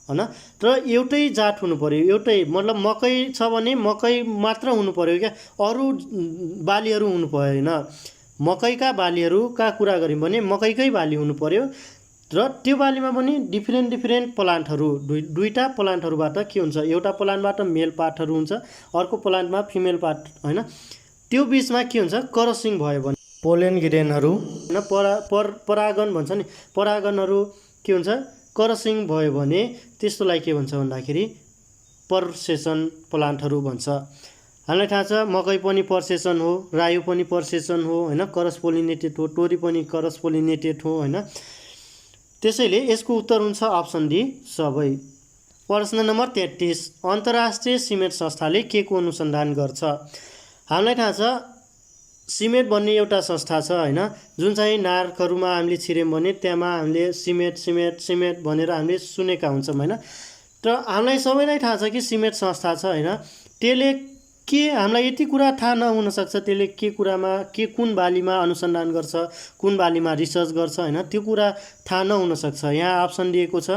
S1: हैन, तर एउटै जात हुनु पर्यो, एउटै मतलब मकै छ भने मकै मात्र हुनु पर्यो क्या, अरू बालीहरू हुनु भएन। मकैका बालीहरूका कुरा गऱ्यौँ भने मकैकै बाली हुनु पर्यो र त्यो बालीमा पनि डिफरेन्ट प्लान्टहरू, दुईटा प्लान्टहरूबाट के हुन्छ, एउटा प्लान्टबाट मेल पार्टहरू हुन्छ, अर्को प्लान्टमा फिमेल पार्ट हैन, त्यो बिचमा के हुन्छ क्रसिङ भयो भने पोलेन ग्रेनहरू होइन परागन भन्छ नि, परागनहरू के हुन्छ क्रसिङ भयो भने त्यस्तोलाई के भन्छ भन्दाखेरि पर्सेसन प्लान्टहरू भन्छ। हामीलाई थाहा छ मकै पनि पर्सेसन हो, रायो पनि पर्सेसन हो होइन, क्रस पोलिनेटेड हो, टोरी पनि क्रस पोलिनेटेड हो होइन। त्यसैले यसको उत्तर हुन्छ अप्सन डी सबै। प्रश्न नम्बर 33 अन्तर्राष्ट्रिय सिमेन्ट संस्थाले के को अनुसन्धान गर्छ? हामीलाई थाहा छ सिमेन्ट भन्ने एउटा संस्था छ होइन, जुन चाहिँ नार्कहरूमा हामीले छिर्यौँ भने त्यहाँमा हामीले सिमेन्ट सिमेन्ट सिमेन्ट भनेर हामीले सुनेका हुन्छौँ होइन। तर हामीलाई सबैलाई थाहा छ कि सिमेन्ट संस्था छ होइन, त्यसले के हामीलाई यति कुरा थाहा नहुनसक्छ त्यसले के कुरामा के कुन बालीमा अनुसन्धान गर्छ, कुन बालीमा रिसर्च गर्छ होइन, त्यो कुरा थाहा नहुनसक्छ। यहाँ अप्सन दिएको छ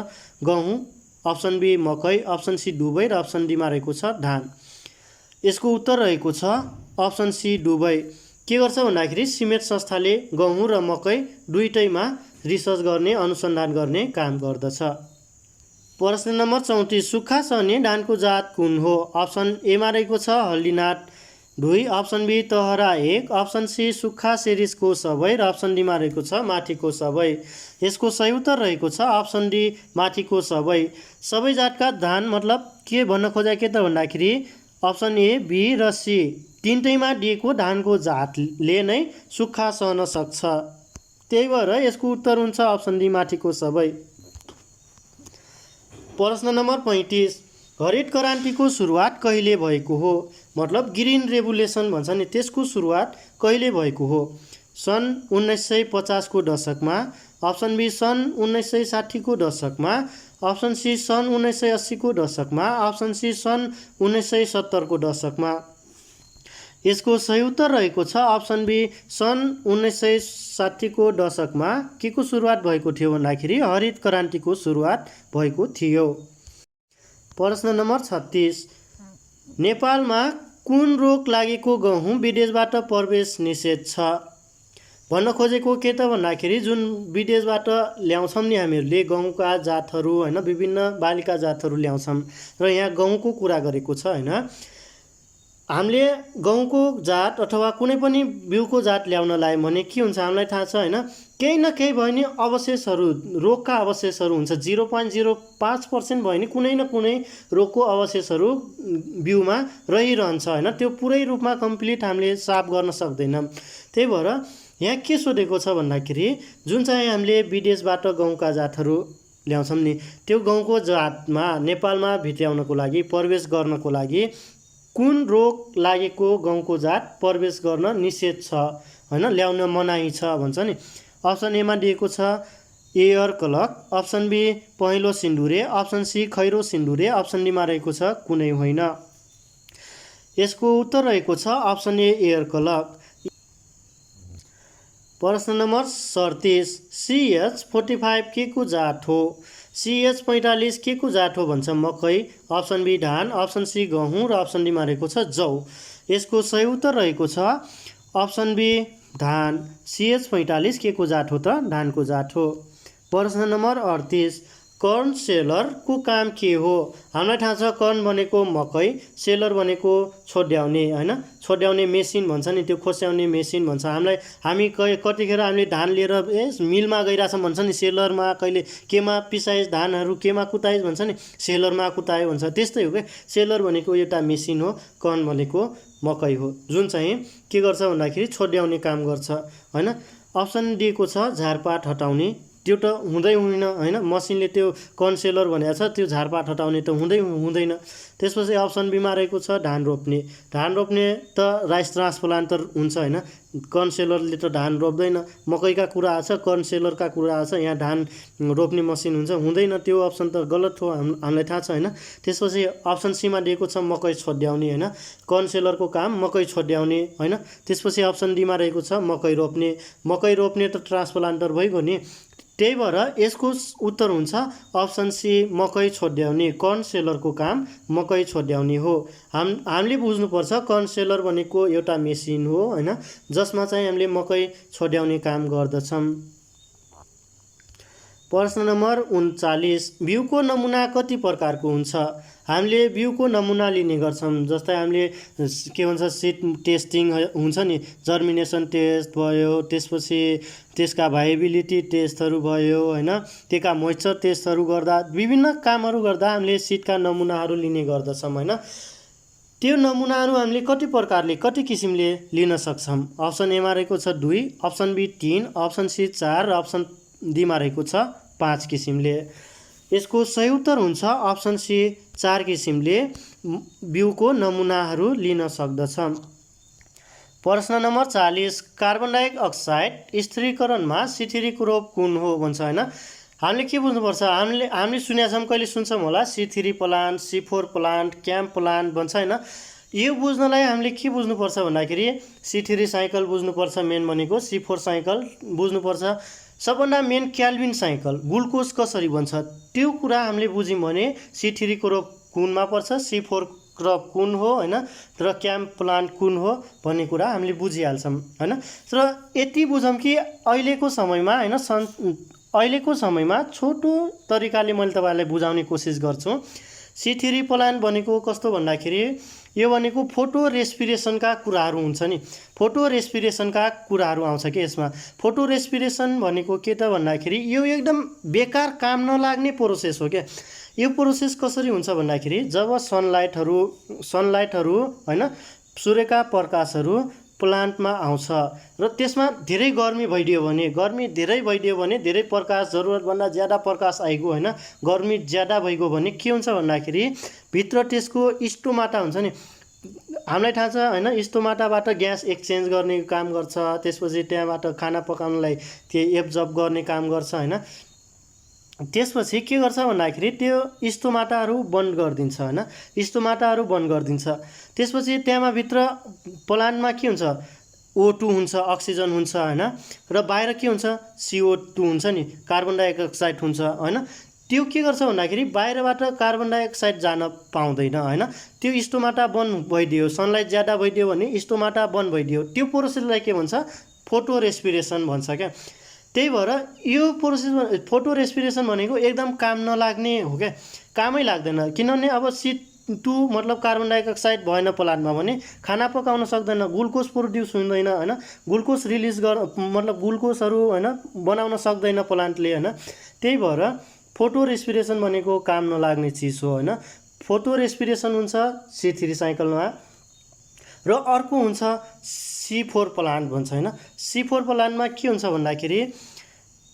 S1: गहुँ, अप्सन बी मकै, अप्सन सी डुबै र अप्सन डीमा रहेको छ धान। यसको उत्तर रहेको छ अप्सन सी डुबै। के गर्छ भन्दाखेरि सिमेन्ट संस्थाले गहुँ र मकै दुईटैमा रिसर्च गर्ने अनुसन्धान गर्ने काम गर्दछ। प्रश्न नम्बर 34 सुक्खा सहने धानको जात कुन हो? अप्सन एमा रहेको छ हल्दीनाथ 2, अप्सन बी तहरा 1, अप्सन सी सुक्खा सिरिजको सबै र अप्सन डीमा रहेको छ माथिको सबै। यसको सही उत्तर रहेको छ अप्सन डी माथिको सबै। सबै जातका धान मतलब के भन्न खोजेको के त भन्दाखेरि अप्सन ए बी र सी तीनटैमा दिएको धानको जातले नै सुक्खा सहन सक्छ। त्यही भएर यसको उत्तर हुन्छ अप्सन डी माथिको सबै। प्रश्न नम्बर 35 हरित क्रान्तिको सुरुवात कहिले भएको हो? मतलब ग्रिन रेभोल्युसन भन्छ नि, त्यसको सुरुवात कहिले भएको हो? सन् 1950 को दशकमा, अप्सन बी सन् 1960 को दशकमा, अप्सन सी सन् 1980 को दशकमा, अप्सन सी सन् 1970 को दशकमा। यसको सही उत्तर रहेको छ अप्सन बी सन् 1960 को दशकमा। के को सुरुवात भएको थियो भन्दाखेरि हरित क्रान्तिको सुरुवात भएको थियो। प्रश्न नम्बर 36 नेपालमा कुन रोग लागेको गहुँ विदेशबाट प्रवेश निषेध छ? भन्न खोजेको के त भन्दाखेरि जुन विदेशबाट ल्याउँछौँ नि हामीहरूले गहुँका जातहरू होइन, विभिन्न बालीका जातहरू ल्याउँछौँ र यहाँ गहुँको कुरा गरेको छ होइन। हामीले गहुँको जात अथवा कुनै पनि बिउको जात ल्याउन लाग्यौँ भने के हुन्छ हामीलाई थाहा छ होइन, केही न केही भयो नि अवशेषहरू, रोगका अवशेषहरू हुन्छ। 0.05% भयो नि कुनै न कुनै रोगको अवशेषहरू बिउमा रहिरहन्छ होइन। त्यो पुरै रूपमा कम्प्लिट हामीले साफ गर्न सक्दैनौँ। त्यही भएर यहाँ के सोधेको छ भन्दाखेरि जुन चाहिँ हामीले विदेशबाट गहुँका जातहरू ल्याउँछौँ नि त्यो गहुँको जातमा नेपालमा भित्र्याउनको लागि प्रवेश गर्नको लागि कुन रोग लागेको गहुँको जात प्रवेश गर्न निषेध छ होइन, ल्याउन मनाही छ भन्छ नि। अप्सन एमा दिएको छ एयर क्लक, अप्सन बी पहेँलो सिन्दुरे, अप्सन सी खैरो सिन्दुरे, अप्सन डीमा रहेको छ कुनै होइन। यसको उत्तर रहेको छ अप्सन ए एयर क्लक। प्रश्न नम्बर 37 CH45 के को जात हो? CH45 के को जात हो भन्छ मकै, अप्सन बी धान, अप्सन सी गहुँ र अप्सन डीमा रहेको छ जौ। यसको सही उत्तर रहेको छ अप्सन बी धान। CH45 के को जात हो त? धानको जात हो। प्रश्न नम्बर 38 कर्न सेलरको काम के हो? हामीलाई थाहा छ कर्न भनेको मकै, सेलर भनेको छोड्याउने होइन, छोड्याउने मेसिन भन्छ नि, त्यो खोस्याउने मेसिन भन्छ। हामी कतिखेर हामीले धान लिएर मिलमा गइरहेछौँ भन्छ नि, सेलरमा कहिले केमा पिसाइस धानहरू केमा कुटाइस भन्छ नि, सेलरमा कुटायो भन्छ। त्यस्तै हो क्या, सेलर भनेको एउटा मेसिन हो, कर्न भनेको मकै हो जुन चाहिँ के गर्छ भन्दाखेरि छोड्याउने काम गर्छ होइन। अप्सन दिएको छ झारपात हटाउने, त्यो त हुँदै हुँदैन होइन, मसिनले त्यो कर्नसेलर भनेको छ त्यो झारपात हटाउने त हुँदैन। त्यसपछि अप्सन बीमा रहेको छ धान रोप्ने। धान रोप्ने त राइस ट्रान्सप्लान्टर हुन्छ होइन, कर्नसेलरले त धान रोप्दैन। मकैका कुरा आछ, कर्नसेलरका कुरा आछ, यहाँ धान रोप्ने मसिन हुन्छ, हुँदैन। त्यो अप्सन त गलत हो, हामीलाई थाहा छ होइन। त्यसपछि अप्सन सीमा दिएको छ मकै छोड्याउने होइन, कर्नसेलरको काम मकै छोड्याउने होइन। त्यसपछि अप्सन डीमा रहेको छ मकै रोप्ने। मकै रोप्ने त ट्रान्सप्लान्टर भइगयो नि, त्यही भएर यसको उत्तर हुन्छ अप्सन सी मकै छोड्याउने। कर्नसेलरको काम मकै छोड्याउने हो। हामीले बुझ्नुपर्छ कर्नसेलर भनेको एउटा मेसिन हो होइन, जसमा चाहिँ हामीले मकै छोड्याउने काम गर्दछौँ। प्रश्न नम्बर 39, बिउको नमुना कति प्रकारको हुन्छ? हामीले बिउको नमुना लिने गर्छौँ। जस्तै हामीले के भन्छ सिड टेस्टिङ हुन्छ नि, जर्मिनेसन टेस्ट भयो, त्यसपछि त्यसका भाइबिलिटी टेस्टहरू भयो होइन, त्यसका मोइस्चर टेस्टहरू गर्दा विभिन्न कामहरू गर्दा हामीले सिडका नमुनाहरू लिने गर्दछौँ होइन। त्यो नमुनाहरू हामीले कति प्रकारले कति किसिमले लिन सक्छौँ? अप्सन एमा रहेको छ 2, अप्सन बी 3, अप्सन सी 4 र अप्सन डीमा रहेको छ 5 किसिमले। यसको सही उत्तर हुन्छ अप्सन सी 4 किसिमले बिउको नमुनाहरू लिन सक्दछौँ। प्रश्न नम्बर 40, कार्बन डाइअक्साइड स्थिरीकरणमा C3 रोग कुन हो भन्छ होइन। हामीले के बुझ्नुपर्छ? हामीले सुनेका छौँ, कहिले सुन्छौँ होला, C3 plant, C4 plant, camp plant भन्छ होइन। यो बुझ्नलाई हामीले के बुझ्नुपर्छ भन्दाखेरि C3 साइकल बुझ्नुपर्छ मेन भनेको, C4 साइकल बुझ्नुपर्छ, सबभन्दा मेन क्याल्भिन साइकल, ग्लुकोज कसरी बन्छ त्यो कुरा हामीले बुझ्यौँ भने C3 रोग कुनमा पर्छ, C4 क्रप कुन हो होइन, र क्याम्प प्लान्ट कुन हो भन्ने कुरा हामीले बुझिहाल्छौँ होइन। र यति बुझौँ कि अहिलेको समयमा छोटो तरिकाले मैले तपाईँलाई बुझाउने कोसिस गर्छु। C3 प्लान्ट भनेको कस्तो भन्दाखेरि यो भनेको फोटो रेस्पिरेसनका कुराहरू हुन्छ नि, फोटो रेस्पिरेसनका कुराहरू आउँछ कि यसमा। फोटो रेस्पिरेसन भनेको के त भन्दाखेरि यो एकदम बेकार काम नलाग्ने प्रोसेस हो क्या। यो प्रोसेस कसरी हुन्छ भन्दाखेरि जब सनलाइटहरू होइन, सूर्यका प्रकाशहरू प्लान्टमा आउँछ र त्यसमा धेरै गर्मी भइदियो भने धेरै प्रकाश जरुरतभन्दा ज्यादा प्रकाश आइगयो होइन, गर्मी ज्यादा भइगयो भने के हुन्छ भन्दाखेरि भित्र त्यसको स्टोमाटा हुन्छ नि, हामीलाई थाहा छ होइन, स्टोमाटाबाट ग्यास एक्सचेन्ज गर्ने काम गर्छ, त्यसपछि त्यहाँबाट खाना पकाउनलाई त्यो एब्जर्ब गर्ने काम गर्छ होइन। त्यसपछि के गर्छ भन्दाखेरि त्यो स्टोमाटाहरू बन्द गरिदिन्छ होइन, स्टोमाटाहरू बन्द गरिदिन्छ। त्यसपछि त्यहाँमा भित्र प्लान्टमा के हुन्छ, O2 हुन्छ, अक्सिजन हुन्छ होइन, र बाहिर के हुन्छ, CO2 हुन्छ नि, कार्बन डाइअक्साइड हुन्छ होइन। त्यो के गर्छ भन्दाखेरि बाहिरबाट कार्बन डाइअक्साइड जान पाउँदैन होइन। त्यो स्टोमाटा बन्द भइदियो, सनलाइट ज्यादा भइदियो भने स्टोमाटा बन्द भइदियो, त्यो प्रोसेसलाई के भन्छ, फोटो रेस्पिरेसन भन्छ क्या। त्यही भएर यो प्रोसेस फोटो रेस्पिरेसन भनेको एकदम काम नलाग्ने हो क्या, कामै लाग्दैन। किनभने अब C2 मतलब कार्बन डाइअक्साइड भएन प्लान्टमा भने खाना पकाउन सक्दैन, ग्लुकोज प्रोड्युस हुँदैन होइन, ग्लुकोज रिलिज मतलब ग्लुकोजहरू होइन बनाउन सक्दैन प्लान्टले होइन। त्यही भएर फोटो रेस्पिरेसन भनेको काम नलाग्ने चिज हो होइन। फोटो रेस्पिरेसन हुन्छ C3 साइकलमा, र अर्को हुन्छ C4 प्लान्ट भन्छ होइन। C4 प्लान्टमा के हुन्छ भन्दाखेरि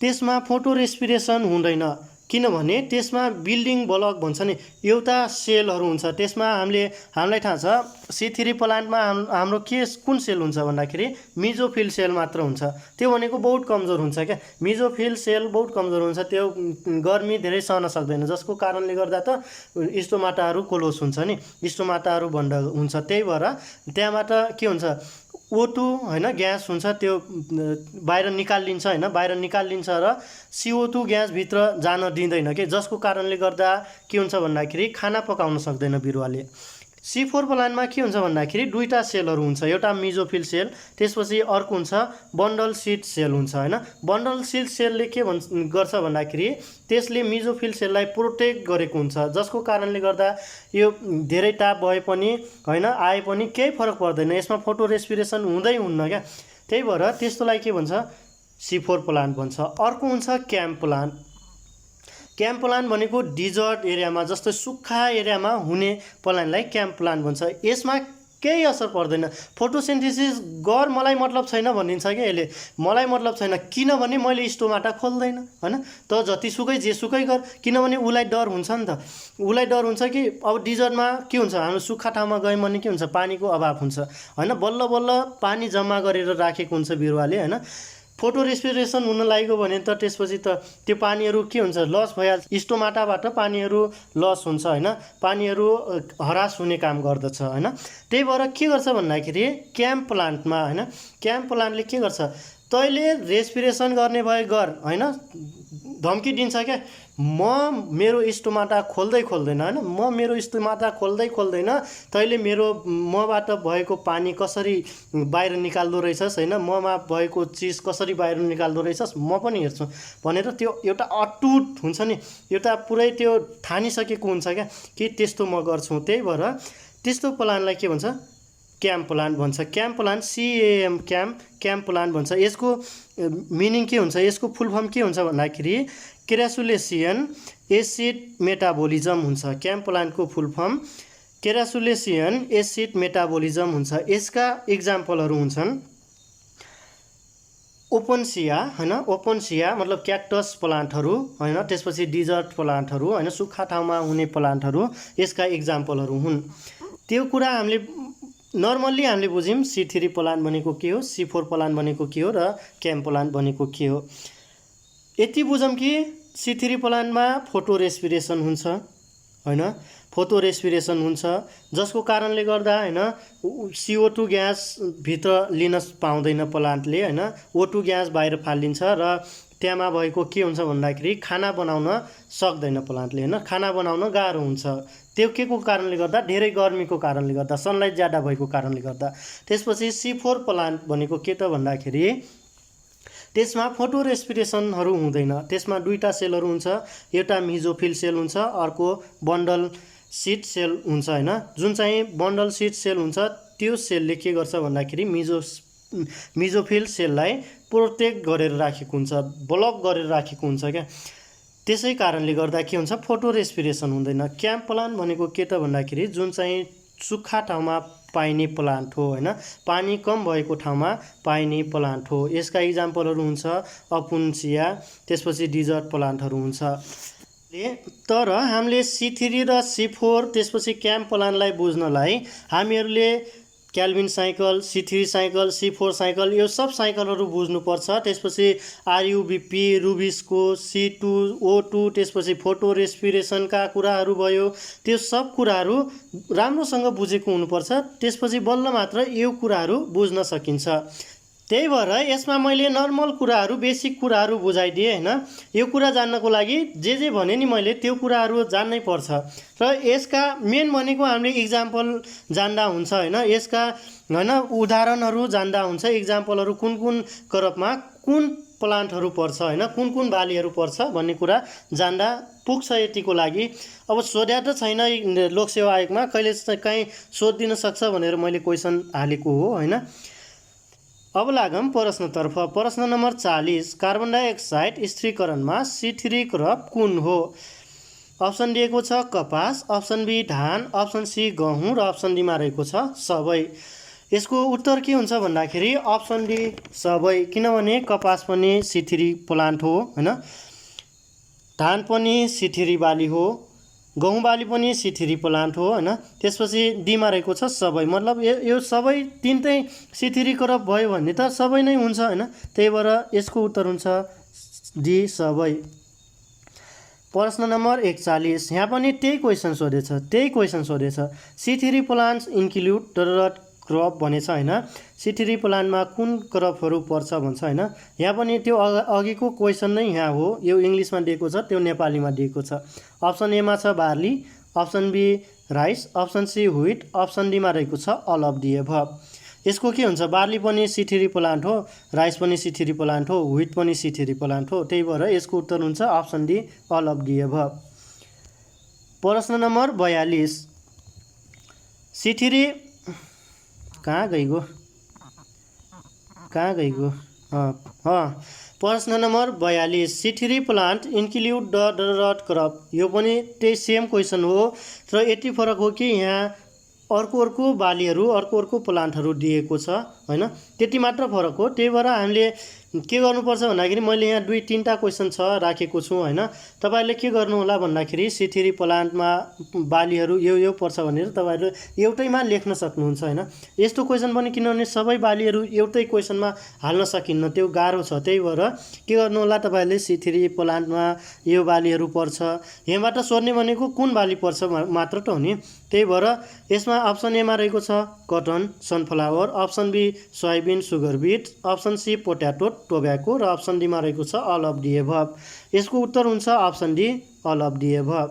S1: त्यसमा फोटो रेस्पिरेसन हुँदैन, किनभने त्यसमा बिल्डिङ ब्लक भन्छ नि, एउटा सेलहरू हुन्छ त्यसमा। हामीलाई थाहा छ C3 प्लान्टमा हाम्रो कुन सेल हुन्छ भन्दाखेरि मेजोफिल सेल मात्र हुन्छ। त्यो भनेको बहुत कमजोर हुन्छ क्या, मेजोफिल सेल बहुत कमजोर हुन्छ, त्यो गर्मी धेरै सहन सक्दैन, जसको कारणले गर्दा त स्टोमाटाहरू क्लोज हुन्छ नि, स्टोमाटाहरू बन्द हुन्छ। त्यही भएर त्यहाँबाट के हुन्छ, O2 होइन ग्यास हुन्छ, त्यो बाहिर निकालिन्छ होइन, बाहिर निकालिन्छ र CO2 ग्यास भित्र जान दिँदैन कि, जसको कारणले गर्दा के हुन्छ भन्दाखेरि खाना पकाउन सक्दैन बिरुवाले। C4 प्लान्टमा के हुन्छ भन्दाखेरि दुईटा सेलहरू हुन्छ, एउटा मेजोफिल सेल, त्यसपछि अर्को हुन्छ बन्डल सिड सेल हुन्छ होइन। बन्डल सिड सेलले के गर्छ भन्दाखेरि त्यसले मेजोफिल सेललाई प्रोटेक्ट गरेको हुन्छ, जसको कारणले गर्दा यो धेरै ताप भए पनि होइन आए पनि केही फरक पर्दैन, यसमा फोटो रेस्पिरेसन हुँदै हुन्न क्या। त्यही भएर त्यस्तोलाई के भन्छ, C4 प्लान्ट भन्छ। अर्को हुन्छ क्याम्प प्लान्ट। क्याम्प प्लान्ट भनेको डिजर्ट एरियामा, जस्तै सुक्खा एरियामा हुने प्लान्टलाई क्याम्प प्लान्ट भन्छ। यसमा केही असर पर्दैन, फोटोसिन्थेसिस गर मलाई मतलब छैन भनिन्छ क्या यसले, मलाई मतलब छैन किनभने मैले स्टोमाटा खोल्दैन होइन, त जतिसुकै जेसुकै गर, किनभने उसलाई डर हुन्छ नि त, उसलाई डर हुन्छ कि अब डिजर्टमा के हुन्छ, हाम्रो सुक्खा ठाउँमा गयौँ भने के हुन्छ, पानीको अभाव हुन्छ होइन, बल्ल बल्ल पानी जम्मा गरेर राखेको हुन्छ बिरुवाले होइन। फोटो रेस्पिरेसन हुन लागेको भने त त्यसपछि त त्यो पानीहरू के हुन्छ, लस भइहाल्छ, स्टोमाटाबाट पानीहरू लस हुन्छ होइन, पानीहरू हरास हुने काम गर्दछ होइन। त्यही भएर के गर्छ भन्दाखेरि क्याम्प प्लान्टमा होइन, क्याम्प प्लान्टले के गर्छ, तैँले रेस्पिरेसन गर्ने भए गर हैन, धम्की दिन्छ क्या। मेरो स्टोमाटा खोल्दै खोल्दैन हैन, मेरो स्टोमाटा खोल्दैन, तैँले मबाट भएको पानी कसरी बाहिर निकाल्दो रहेछस् हैन, ममा भएको चिज कसरी बाहिर निकाल्दो रहेछस्, म पनि हेर्छु भनेर त्यो एउटा अटुट हुन्छ नि, एउटा पुरै त्यो ठानिसकेको हुन्छ क्या कि त्यस्तो म गर्छु। त्यही भएर त्यस्तो प्लानलाई के भन्छ, क्याम्प प्लान भन्छ। Camp plan CAM camp plan भन्छ। यसको मिनिङ के हुन्छ, यसको फुल फर्म के हुन्छ भन्दाखेरि क्यासुलेसियन एसिड मेटाबोलिजम हुन्छ। क्याम्प प्लानको full form crassulacean acid metabolism हुन्छ। यसका इक्जाम्पलहरू हुन्छन् ओपनसिया हैन, ओपनसिया मतलब क्याक्टस प्लान्टहरू हैन, त्यसपछि डिजर्ट प्लान्टहरू हैन, सुक्खा ठाउँमा हुने प्लान्टहरू यसका इक्जाम्पलहरू हुन्। त्यो कुरा हामीले नर्मल्ली हामीले बुझ्यौँ C3 प्लान्ट भनेको के हो, C4 प्लान्ट भनेको के हो र क्याम्प प्लान्ट भनेको के हो। यति बुझौँ कि C3 प्लान्टमा फोटो रेस्पिरेसन हुन्छ हैन, फोटो रेस्पिरेसन हुन्छ, जसको कारणले गर्दा हैन CO2 ग्यास भित्र लिन पाउँदैन प्लान्टले हैन, O2 ग्यास बाहिर फालिन्छ र त्यहाँमा भएको के हुन्छ भन्दाखेरि खाना बनाउन सक्दैन प्लान्टले हैन, खाना बनाउन गाह्रो हुन्छ। त्यो के को कारणले गर्दा, धेरै गर्मीको कारणले गर्दा, सनलाइट ज्यादा भएको कारणले गर्दा। त्यसपछि C4 प्लान्ट भनेको के त भन्दाखेरि त्यसमा फोटो रेस्पिरेसनहरू हुँदैन। त्यसमा दुईटा सेलहरू हुन्छ, एउटा मेसोफिल सेल हुन्छ, अर्को बन्डल सिट सेल हुन्छ हैन। जुन चाहिँ बन्डल सिट सेल हुन्छ त्यो सेलले के गर्छ भन्दाखेरि मेसोफिल सेललाई प्रोटेक्ट गरेर राखेको हुन्छ, ब्लक गरेर राखेको हुन्छ क्या। त्यसै कारणले गर्दा के हुन्छ, फोटो रेस्पिरेसन हुँदैन। क्याम्प प्लान्ट भनेको के त भन्दाखेरि जुन चाहिँ सुक्खा ठाउँमा पाइने प्लान्ट हो हैन, पानी कम भएको ठाउँमा पाइने प्लान्ट हो। यसका इक्जाम्पलहरू हुन्छ अपुन्सिया, त्यसपछि डिजर्ट प्लान्टहरू हुन्छ। तर हामीले C3 र C4 त्यसपछि क्याम्प प्लान्टलाई बुझ्नलाई हामीहरूले Kelvin cycle, C3 cycle, C4 cycle यो सब साइकलहरू बुझ्नुपर्छ। त्यसपछि RUBP, रुबिस्को, C2O2, त्यसपछि फोटो रेस्पिरेसनका कुराहरू भयो, त्यो सब कुराहरू राम्रोसँग बुझेको हुनुपर्छ। त्यसपछि बल्ल मात्र यो कुराहरू बुझ्न सकिन्छ। त्यही भएर यसमा मैले नर्मल कुराहरू, बेसिक कुराहरू बुझाइदिएँ हैन। यो कुरा जान्नको लागि जे भने नि मैले त्यो कुराहरू जान्नै पर्छ र यसका मेन भनेको हामीले इक्जाम्पल जान्दा हुन्छ हैन, यसका हैन उदाहरणहरू जान्दा हुन्छ, इक्जाम्पलहरू कुन कुन क्रपमा कुन प्लान्टहरू पर्छ हैन, कुन कुन बालीहरू पर्छ भन्ने कुरा जान्दा पुग्छ। यतिको लागि अब सोध्या त छैन लोकसेवा आयोगमा, कहिले काहीँ सोधिदिन सक्छ भनेर मैले क्वेसन हालेको हो हैन। अब लागौँ प्रश्नतर्फ। प्रश्न नम्बर 40, कार्बन डाइअक्साइड स्थिरीकरणमा C3 क्रप कुन हो? अप्सन दिएको छ कपास, अप्सन बी धान, अप्सन सी गहुँ र अप्सन डीमा रहेको छ सबै। यसको उत्तर के हुन्छ भन्दाखेरि अप्सन डी सबै, किनभने कपास पनि C3 प्लान्ट हो हैन, धान पनि C3 बाली हो, गहुँ बाली पनि C3 प्लान्ट हो हैन। त्यसपछि डीमा रहेको छ सबै, मतलब यो सबै तीनटै C3 क्रप भयो भने त सबै नै हुन्छ हैन। त्यही भएर यसको उत्तर हुन्छ डी सबै। प्रश्न नम्बर 41, यहाँ पनि त्यही क्वेसन सोधेछ। C3 प्लान्ट्स इन्क्लुड डरट क्रप भनेछ हैन, C3 प्लान्टमा कुन क्रपहरू पर्छ भन्छ हैन। यहाँ पनि त्यो अघिको क्वेसन नै यहाँ हो, यो इङ्ग्लिसमा दिएको छ, त्यो नेपालीमा दिएको छ। अप्सन एमा छ barley, option B rice, option C wheat, option डीमा रहेको छ अल अफ दी एबभ। यसको के हुन्छ, बार्ली पनि C3 प्लान्ट हो, राइस पनि C3 प्लान्ट हो, व्हिट पनि C3 प्लान्ट हो, त्यही भएर यसको उत्तर हुन्छ option D all of the above. प्रश्न नम्बर 42, C3 कहाँ गइगयो प्रश्न number 42, C3 plant include the डरट क्रप। यो पनि त्यही सेम क्वेसन हो र यति फरक हो कि यहाँ अर्को बालीहरू, अर्को प्लान्टहरू दिएको छ हैन, त्यति मात्र फरक हो। त्यही भएर हामीले के गर्नुपर्छ भन्दाखेरि मैले यहाँ 2-3टा क्वेसन छ राखेको छु हैन। तपाईहरुले के गर्नु होला भन्दाखेरि C3 प्लान्टमा बालीहरू यो पर्छ भनेर तपाईहरुले एउटैमा लेख्न सक्नुहुन्छ हैन। यस्तो क्वेसन पनि किनभने सबै बालीहरू एउटै क्वेसनमा हाल्न सकिन्न, त्यो गाह्रो छ। त्यही भएर के गर्नु होला, तपाईहरुले C3 प्लान्टमा यो बालीहरू पर्छ, यहाँबाट सोध्ने भनेको कुन बाली पर्छ मात्र त हो नि। त्यही भएर यसमा अप्सन ए मा रहेको छ cotton, sunflower, option B soybean, sugar beet, option C potato, tobacco र अप्सन डीमा रहेको छ अल अफ दी एभव। यसको उत्तर हुन्छ option D all of the above.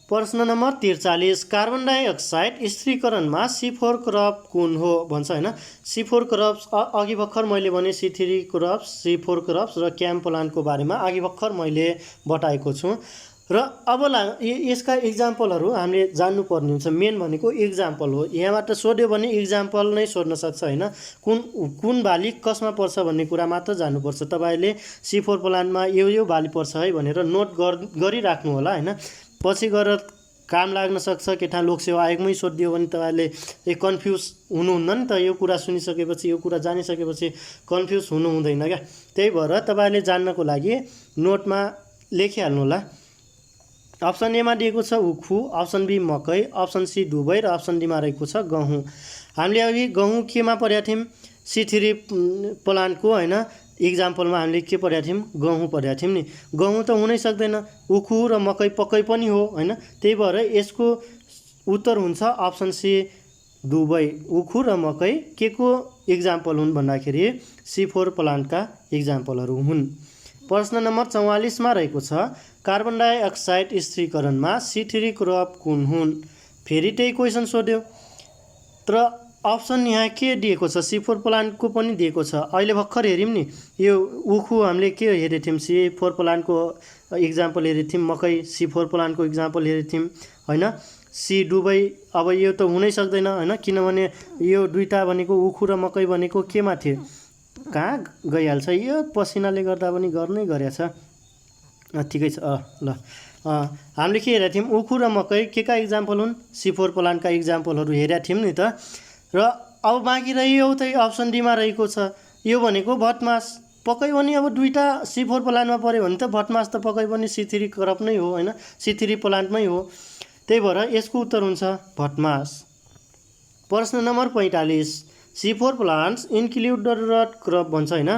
S1: प्रश्न नम्बर 43 कार्बन डाइअक्साइड स्थिरीकरणमा C4 क्रप कुन हो भन्छ हैन। C4 क्रप्स अघि भर्खर मैले भने C3 क्रप्स, C4 क्रप्स र क्याम्प प्लान्टको बारेमा अघि भर्खर मैले बताएको छु। र अब यसका इक्जाम्पलहरू हामीले जान्नुपर्ने हुन्छ। मेन भनेको इक्जाम्पल हो। यहाँबाट सोध्यो भने इक्जाम्पल नै सोध्न सक्छ हैन। कुन बाली कसमा पर्छ भन्ने कुरा मात्र जान्नुपर्छ। तपाईले C4 प्लान्टमा यो बाली पर्छ है भनेर नोट गरिराख्नु होला हैन। पछि गएर काम लाग्न सक्छ। केटा लोकसेवा आयोगमै सोधिदियो भने तपाईले कन्फ्युज हुनुहुन्न नि त। यो कुरा सुनिसकेपछि यो कुरा जानिसकेपछि कन्फ्युज हुनु हुँदैन क्या। त्यही भएर तपाईले जान्नको लागि नोटमा लेखिहाल्नु होला। अप्सन ए मा दिएको छ उखु, अप्सन बी मकै, अप्सन सी दुबै र अप्सन डी मा रहेको छ गहुँ। हामीले अघि गहुँ केमा पढेका थियौँ? C3 प्लान्टको हैन इक्जाम्पलमा हामीले के पढेका थियौँ? गहुँ पढेका थियौँ नि। गहुँ त हुनै सक्दैन, उखु र मकै पक्कै पनि हो हैन। त्यही भएर यसको उत्तर हुन्छ अप्सन सी दुबै। उखु र मकै के को इक्जाम्पल हुन् भन्दाखेरि C4 प्लान्टका इक्जाम्पलहरू हुन्। प्रश्न नम्बर 44 मा रहेको छ कार्बन डाइअक्साइड स्थिरीकरणमा C3 क्रप कुन हुन्। फेरि त्यही क्वेसन सोध्यो तर अप्सन यहाँ के दिएको छ? C4 प्लान्टको पनि दिएको छ। अहिले भर्खर हेऱ्यौँ नि यो उखु हामीले के हेरेको थियौँ? C4 प्लान्टको इक्जाम्पल हेरेको थियौँ। मकै C4 प्लान्टको इक्जाम्पल हेरेको थियौँ हैन। सी दुबै अब यो त हुनै सक्दैन हैन, किनभने यो दुईटा भनेको उखु र मकै भनेको केमा थियो? कहाँ गइहाल्छ यो पसिनाले गर्दा पनि गर्नै गरेछ। ठिकै छ ल। हामीले के हेरेका थियौँ? उखु र मकै के का इक्जाम्पल हुन्? C4 प्लान्टका इक्जाम्पलहरू हेरेका थियौँ नि त। र अब बाँकी रह्यो त्यही अप्सन डीमा रहेको छ। यो भनेको भटमास पक्कै पनि अब दुईटा C4 प्लान्टमा पऱ्यो भने त भटमास त पक्कै पनि C3 क्रप नै हो हैन, C3 प्लान्टमै हो। त्यही भएर यसको उत्तर हुन्छ भटमास। प्रश्न number 45 C4 plants included crop भन्छ हैन।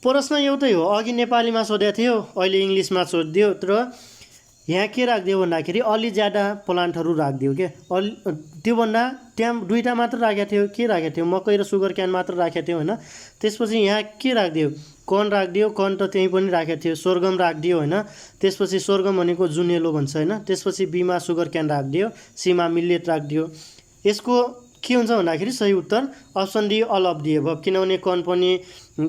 S1: प्रश्न एउटै हो। अघि नेपालीमा सोधेको थियो, अहिले इङ्ग्लिसमा सोधिदियो। तर यहाँ के राखिदियो भन्दाखेरि अलि ज्यादा प्लान्टहरू राखिदियो के। त्योभन्दा त्यहाँ दुईटा मात्र राखेको थियो। के राखेको थियो? मकै र सुगर क्यान मात्र राखेको थियो हैन। त्यसपछि यहाँ के राखिदियो? कर्न राखिदियो। कर्न त त्यहीँ पनि राखेको थियो। सोर्गम राखिदियो हैन। त्यसपछि सोर्गम भनेको जुनेलो भन्छ हैन। त्यसपछि बीमा सुगर क्यान राखिदियो, सीमा मिलेट राखिदियो। यसको के हुन्छ भन्दाखेरि सही उत्तर option D all of the above. किनभने कर्न पनि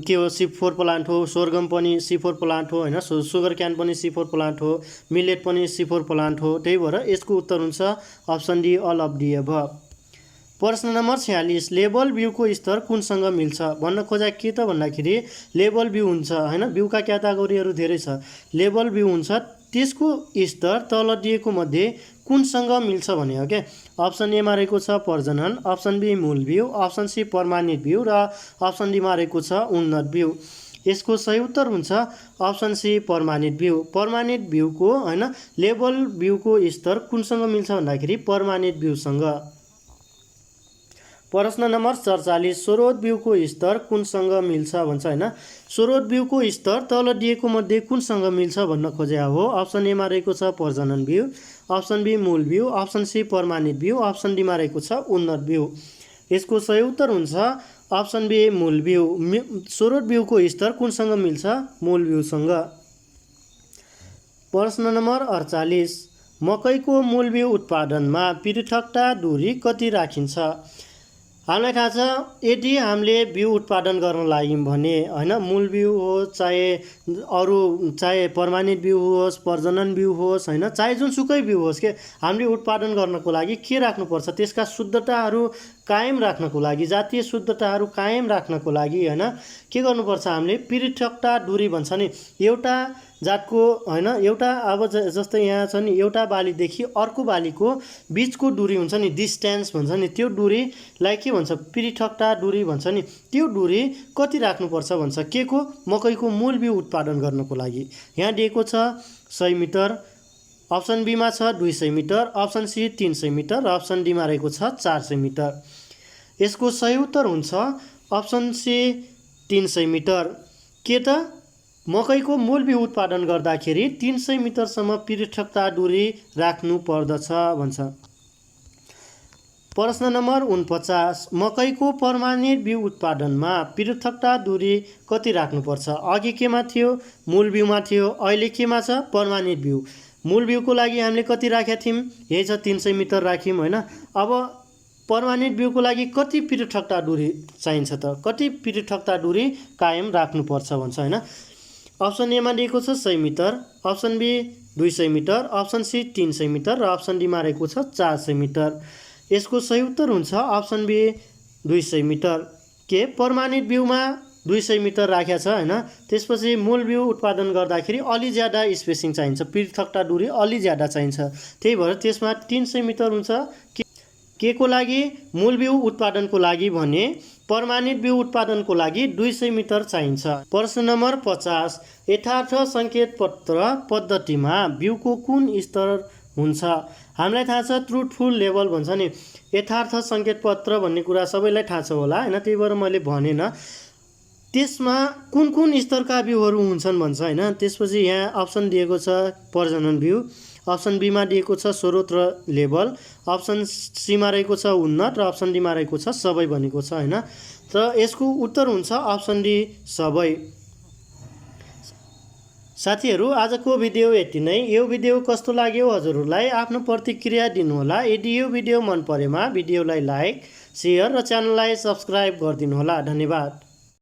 S1: के हो? C4 प्लान्ट हो। सोर्गम पनि C4 प्लान्ट हो हैन। सुगर क्यान पनि C4 प्लान्ट हो। मिलेट पनि C4 प्लान्ट हो। त्यही भएर यसको उत्तर हुन्छ option D all of the above. प्रश्न नम्बर 46 लेभल बिउको स्तर कुनसँग मिल्छ भन्न खोजा के त भन्दाखेरि लेभल बिउ हुन्छ हैन। बिउका क्याटेगोरीहरू धेरै छ। लेभल बिउ हुन्छ त्यसको स्तर तल दिएको मध्ये कुनसँग मिल्छ भने हो के। अप्सन ए मा रहेको छ प्रजनन, अप्सन बी मूल बिउ, अप्सन सी प्रमाणित बिउ र अप्सन डी मा रहेको छ उन्नत बिउ। यसको सही उत्तर हुन्छ अप्सन सी प्रमाणित बिउ। प्रमाणित बिउको हैन लेभल बिउको स्तर कुनसँग मिल्छ भन्दाखेरि प्रमाणित बिउसँग। प्रश्न नम्बर 47 स्रोत बिउको स्तर कुनसँग मिल्छ भन्छ हैन। स्रोत बिउको स्तर तल दिएको मध्ये कुनसँग मिल्छ भन्न खोजेको हो। अप्सन ए मा रहेको छ प्रजनन बिउ, अप्सन बी मूल बिउ, अप्सन सी प्रमाणित बिउ, अप्सन डी मा रहेको छ उन्नत बिउ। यसको सही उत्तर हुन्छ अप्सन बी मूल बिउ। स्रोत बिउको स्तर कुनसँग मिल्छ? मूल बिउसँग। प्रश्न नम्बर 48 मकैको मूल बिउ उत्पादनमा पृथकता दूरी कति राखिन्छ? हामीलाई थाहा छ यदि हामीले बिउ उत्पादन गर्न लाग्यौँ भने हैन, मूल बिउ होस् चाहे प्रमाणित बिउ होस्, प्रजनन बिउ होस् हैन, चाहे जुनसुकै बिउ होस् के, हामीले उत्पादन गर्नको लागि के राख्नुपर्छ? त्यसका शुद्धताहरू कायम राख्नको लागि, जातीय शुद्धताहरू कायम राख्नको लागि हैन के गर्नुपर्छ? हामीले पृथकता दूरी भन्छ नि। एउटा जातको हैन एउटा अब जस्तै यहाँ छ नि एउटा बालीदेखि अर्को बालीको बीचको दूरी हुन्छ नि, डिस्टेन्स भन्छ नि, त्यो दूरीलाई के भन्छ? पृथकता दूरी भन्छ नि। त्यो दूरी कति राख्नुपर्छ भन्छ के को? मकैको मूल बिउ उत्पादन गर्नको लागि। यहाँ दिएको छ 100 मिटर, अप्सन बी मा छ 200 मिटर, अप्सन सी 300 मिटर र अप्सन डी मा रहेको छ 400 मिटर। यसको सही उत्तर हुन्छ अप्सन सी 300 मिटर। के त मकैको मूल बिउ उत्पादन गर्दाखेरि 300 मिटरसम्म पृथकता दूरी राख्नु पर्दछ भन्छ। प्रश्न नम्बर 49, मकैको प्रमाणित बिउ उत्पादनमा पृथकता दूरी कति राख्नुपर्छ? अघि केमा थियो? मूल बिउमा थियो। अहिले केमा छ? प्रमाणित बिउ। मूल बिउको लागि हामीले कति राखेका थियौँ? यही छ 300 मिटर राख्यौँ होइन। अब प्रमाणित बिउको लागि कति पृथकता दूरी चाहिन्छ त? कति पृथकता दूरी कायम राख्नुपर्छ भन्छ होइन। अप्सन एमा दिएको छ 100 metre, option B 200 metre, option C 300 metre र अप्सन डीमा रहेको छ 400 मिटर। यसको सही उत्तर हुन्छ अप्सन बी 200 मिटर। के प्रमाणित बिउमा 200 मिटर राखेको छ होइन। त्यसपछि मूल बिउ उत्पादन गर्दाखेरि अलि ज्यादा स्पेसिङ चाहिन्छ, पृथकता दूरी अलि ज्यादा चाहिन्छ। त्यही भएर त्यसमा 300 मिटर हुन्छ। के को लागि? मूल बिउ उत्पादनको लागि भने प्रमाणित बिउ उत्पादनको लागि 200 मिटर चाहिन्छ। प्रश्न नम्बर 50, यथार्थ सङ्केत पत्र पद्धतिमा बिउको कुन स्तर हुन्छ? हामीलाई थाहा छ ट्रुथफुल लेभल भन्छ नि। यथार्थ सङ्केत पत्र भन्ने कुरा सबैलाई थाहा छ होला होइन, त्यही भएर मैले भनेन। त्यसमा कुन कुन स्तरका बिउहरू हुन्छन् भन्छ होइन। त्यसपछि यहाँ अप्सन दिएको छ प्रजनन बिउ, अप्सन बीमा दिएको छ स्रोत र लेभल, अप्सन सीमा रहेको छ उन्नत र अप्सन डीमा रहेको छ सबै भनेको छ होइन। र यसको उत्तर हुन्छ अप्सन डी सबै। साथीहरू, आजको भिडियो यति नै। यो भिडियो कस्तो लाग्यो हजुरहरूलाई आफ्नो प्रतिक्रिया दिनुहोला। यदि यो भिडियो मन परेमा भिडियोलाई लाइक, सेयर र च्यानललाई सब्सक्राइब गरिदिनुहोला। धन्यवाद।